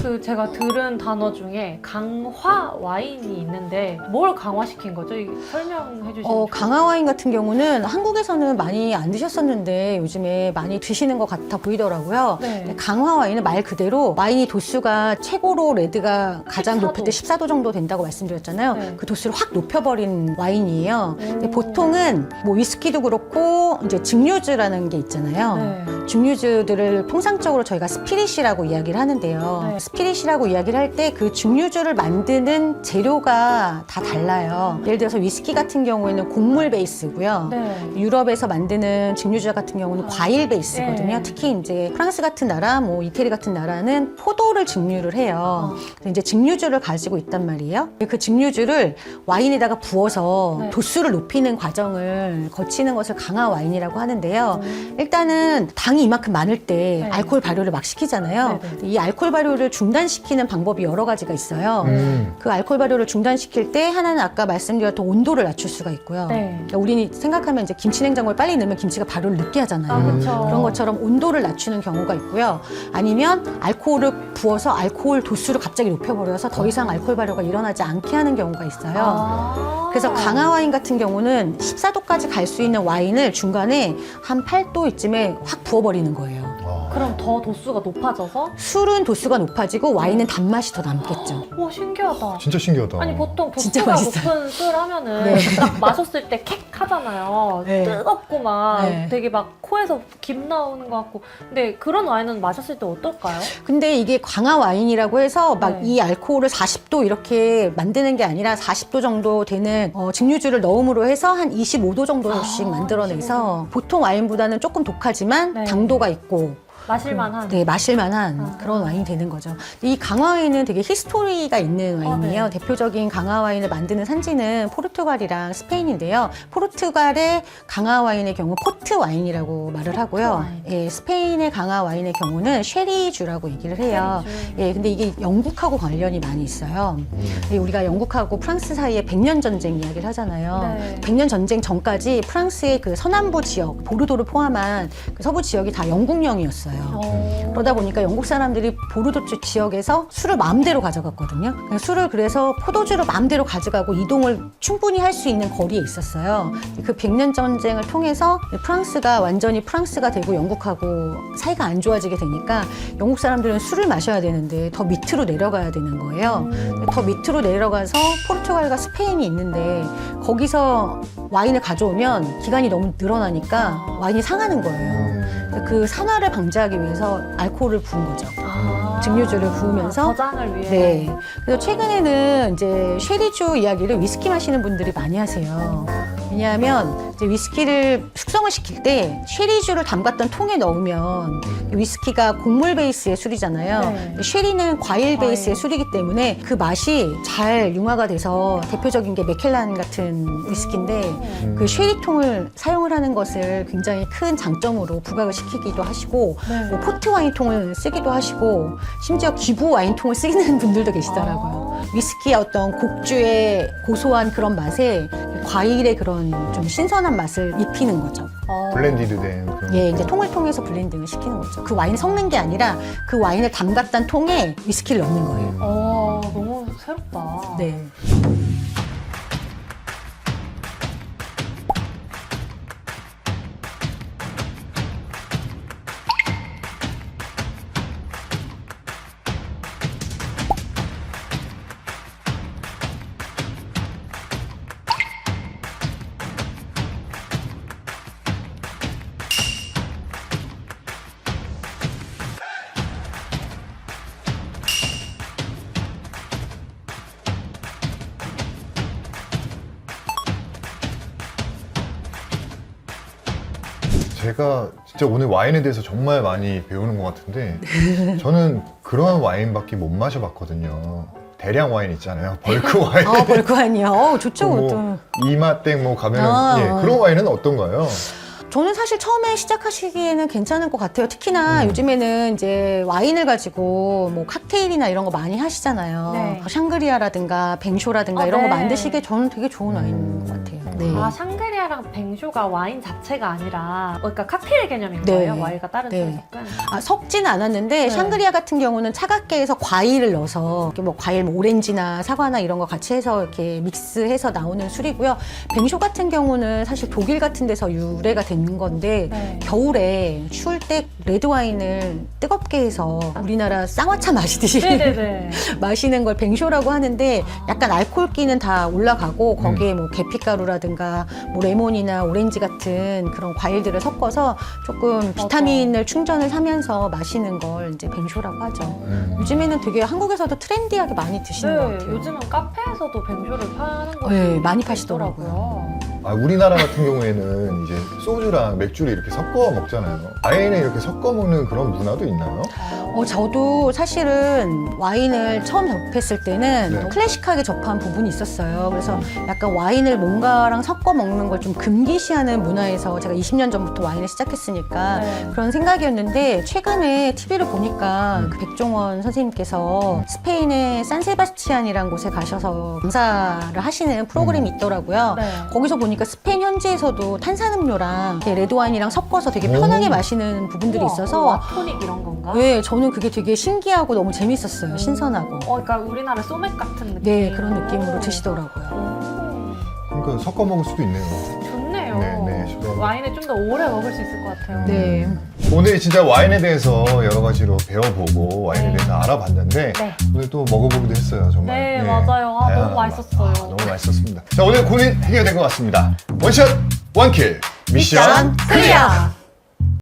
그 제가 들은 단어 중에 강화 와인이 있는데 뭘 강화시킨 거죠? 이게 설명해 주시면 강화 와인 같은 경우는 한국에서는 많이 안 드셨었는데 요즘에 많이 드시는 것 같아 보이더라고요. 네. 강화 와인은 말 그대로 와인이 도수가 최고로 레드가 가장 14도. 높을 때 14도 정도 된다고 말씀드렸잖아요. 네. 그 도수를 확 높여버린 와인이에요. 근데 오. 보통은 뭐 위스키도 그렇고 이제 증류주라는 게 있잖아요. 네. 증류주들을 통상적으로 저희가 스피릿이라고 이야기를 하는데요. 네. 스피릿이라고 이야기를 할 때 그 증류주를 만드는 재료가 다 달라요. 예를 들어서 위스키 같은 경우에는 곡물 베이스고요. 네. 유럽에서 만드는 증류주 같은 경우는 과일 베이스거든요. 네. 특히 이제 프랑스 같은 나라, 뭐 이태리 같은 나라는 포도를 증류를 해요. 그래서 이제 증류주를 가지고 있단 말이에요. 그 증류주를 와인에다가 부어서 네. 도수를 높이는 과정을 거치는 것을 강화 와인이라고 하는데요. 음. 일단은 당이 이만큼 많을 때 네. 알코올 발효를 막 시키잖아요. 네, 네. 이 알코올 발효를 중단시키는 방법이 여러 가지가 있어요. 그 알코올 발효를 중단시킬 때 하나는 아까 말씀드렸던 온도를 낮출 수가 있고요. 네. 그러니까 우리는 생각하면 이제 김치 냉장고에 빨리 넣으면 김치가 발효를 늦게 하잖아요. 아, 그렇죠. 그런 것처럼 온도를 낮추는 경우가 있고요. 아니면 알코올을 부어서 알코올 도수를 갑자기 높여버려서 더 이상 알코올 발효가 일어나지 않게 하는 경우가 있어요. 아. 그래서 강화 와인 같은 경우는 14도까지 갈 수 있는 와인을 중간에 한 8도 이쯤에 확 부어버리는 거예요. 그럼 더 도수가 높아져서? 술은 도수가 높아지고 와인은 단맛이 더 남겠죠. 와 신기하다. 진짜 신기하다. 아니 보통 진짜 도수가 맛있어요. 높은 술 하면은 네. 딱 마셨을 때 캑 하잖아요. 네. 뜨겁고 막 네. 되게 막 코에서 김 나오는 것 같고. 근데 그런 와인은 마셨을 때 어떨까요? 근데 이게 강화 와인이라고 해서 막 네. 이 알코올을 40도 이렇게 만드는 게 아니라 40도 정도 되는 증류주를 넣음으로 해서 한 25도 정도씩 아, 만들어내서 보통 와인보다는 조금 독하지만 네. 당도가 있고 마실만한. 네, 마실만한 아. 그런 와인이 되는 거죠. 이 강화 와인은 되게 히스토리가 있는 와인이에요. 네. 대표적인 강화 와인을 만드는 산지는 포르투갈이랑 스페인인데요. 포르투갈의 강화 와인의 경우 포트 와인이라고 말을 하고요. 와인. 예, 스페인의 강화 와인의 경우는 쉐리주라고 얘기를 해요. 예, 근데 이게 영국하고 관련이 많이 있어요. 예, 우리가 영국하고 프랑스 사이에 100년 전쟁 이야기를 하잖아요. 네. 100년 전쟁 전까지 프랑스의 그 서남부 지역, 보르도를 포함한 그 서부 지역이 다 영국령이었어요. 그러다 보니까 영국 사람들이 보르도 쪽 지역에서 술을 마음대로 가져갔거든요. 술을 그래서 포도주를 마음대로 가져가고 이동을 충분히 할 수 있는 거리에 있었어요. 그 100년 전쟁을 통해서 프랑스가 완전히 프랑스가 되고 영국하고 사이가 안 좋아지게 되니까 영국 사람들은 술을 마셔야 되는데 더 밑으로 내려가야 되는 거예요. 더 밑으로 내려가서 포르투갈과 스페인이 있는데 거기서 와인을 가져오면 기간이 너무 늘어나니까 와인이 상하는 거예요. 그 산화를 방지하기 위해서 알코올을 부은 거죠. 증류주를 부으면서 저장을 위해. 네. 그래서 최근에는 이제 쉐리주 이야기를 위스키 마시는 분들이 많이 하세요. 왜냐하면 이제 위스키를 숙성을 시킬 때 쉐리주를 담갔던 통에 넣으면 위스키가 곡물 베이스의 술이잖아요. 네. 쉐리는 과일 베이스의 술이기 때문에 그 맛이 잘 융화가 돼서 대표적인 게 맥켈란 같은 위스키인데 그 쉐리통을 사용을 하는 것을 굉장히 큰 장점으로 부각을 시키기도 하시고 네. 뭐 포트 와인통을 쓰기도 하시고 심지어 기부 와인통을 쓰는 분들도 계시더라고요. 위스키의 어떤 곡주의 고소한 그런 맛에 과일의 그런 좀 신선한 맛을 입히는 거죠. 블렌디드 된 그런. 예, 이제 통을 통해서 블렌딩을 시키는 거죠. 그 와인을 섞는 게 아니라 그 와인을 담갔던 통에 위스키를 넣는 거예요. 너무 새롭다. 네. 제가 진짜 오늘 와인에 대해서 정말 많이 배우는 것 같은데 저는 그러한 와인밖에 못 마셔봤거든요. 대량 와인 있잖아요. 벌크 와인. 벌크 와인이요. 좋죠, 그것도. 뭐 이마땡 뭐 가면 아. 그런 와인은 어떤가요? 저는 사실 처음에 시작하시기에는 괜찮을 것 같아요. 특히나 요즘에는 이제 와인을 가지고 뭐 칵테일이나 이런 거 많이 하시잖아요. 네. 샹그리아라든가 뱅쇼라든가 이런 네. 거 만드시기에 저는 되게 좋은 와인인 것 같아요. 네. 아, 샹그리아랑 뱅쇼가 와인 자체가 아니라 그러니까 칵테일 개념인 네. 거예요? 와인과 다른 네. 쪽은? 섞지는 않았는데 네. 샹그리아 같은 경우는 차갑게 해서 과일을 넣어서 이렇게 뭐 과일 뭐 오렌지나 사과나 이런 거 같이 해서 이렇게 믹스해서 나오는 술이고요. 뱅쇼 같은 경우는 사실 독일 같은 데서 유래가 된 건데 네. 겨울에 추울 때 레드 와인을 뜨겁게 해서 우리나라 쌍화차 마시듯이 네네네. 마시는 걸 뱅쇼라고 하는데 약간 알코올기는 다 올라가고 거기에 뭐 계피가루라든가 뭐 레몬이나 오렌지 같은 그런 과일들을 섞어서 조금 비타민을 충전을 하면서 마시는 걸 이제 뱅쇼라고 하죠. 요즘에는 되게 한국에서도 트렌디하게 많이 드시는 것 네, 같아요. 요즘은 카페에서도 뱅쇼를 파는 곳이 네, 많이 있더라고요. 아, 우리나라 같은 경우에는 이제 소주랑 맥주를 이렇게 섞어 먹잖아요. 와인에 이렇게 섞어 먹는 그런 문화도 있나요? 저도 사실은 와인을 처음 접했을 때는 네. 클래식하게 접한 부분이 있었어요. 그래서 약간 와인을 뭔가랑 섞어 먹는 걸 좀 금기시하는 문화에서 제가 20년 전부터 와인을 시작했으니까 네. 그런 생각이었는데 최근에 TV를 보니까 그 백종원 선생님께서 스페인의 산세바스티안이라는 곳에 가셔서 강사를 하시는 프로그램이 있더라고요. 네. 거기서 보니까 스페인 현지에서도 탄산음료랑 이렇게 레드 와인이랑 섞어서 되게 편하게 오. 마시는 부분들이 우와, 있어서 와토닉 이런 건가? 네, 저는 그게 되게 신기하고 너무 재밌었어요. 신선하고. 그러니까 우리나라 소맥 같은 느낌. 네, 그런 느낌으로 드시더라고요. 오, 그러니까 섞어 먹을 수도 있네요. 좋네요. 네, 시원하고. 와인을 좀 더 오래 먹을 수 있을 것 같아요. 네. 오늘 진짜 와인에 대해서 여러 가지로 배워보고 와인에 네. 대해서 알아봤는데 네. 오늘 또 먹어보기도 했어요, 정말. 네, 맞아요. 아, 다양한 너무 맛. 맛있었어요. 너무 맛있었습니다. 자, 오늘 고민 해결된 것 같습니다. 원샷, 원킬, 미션 클리어!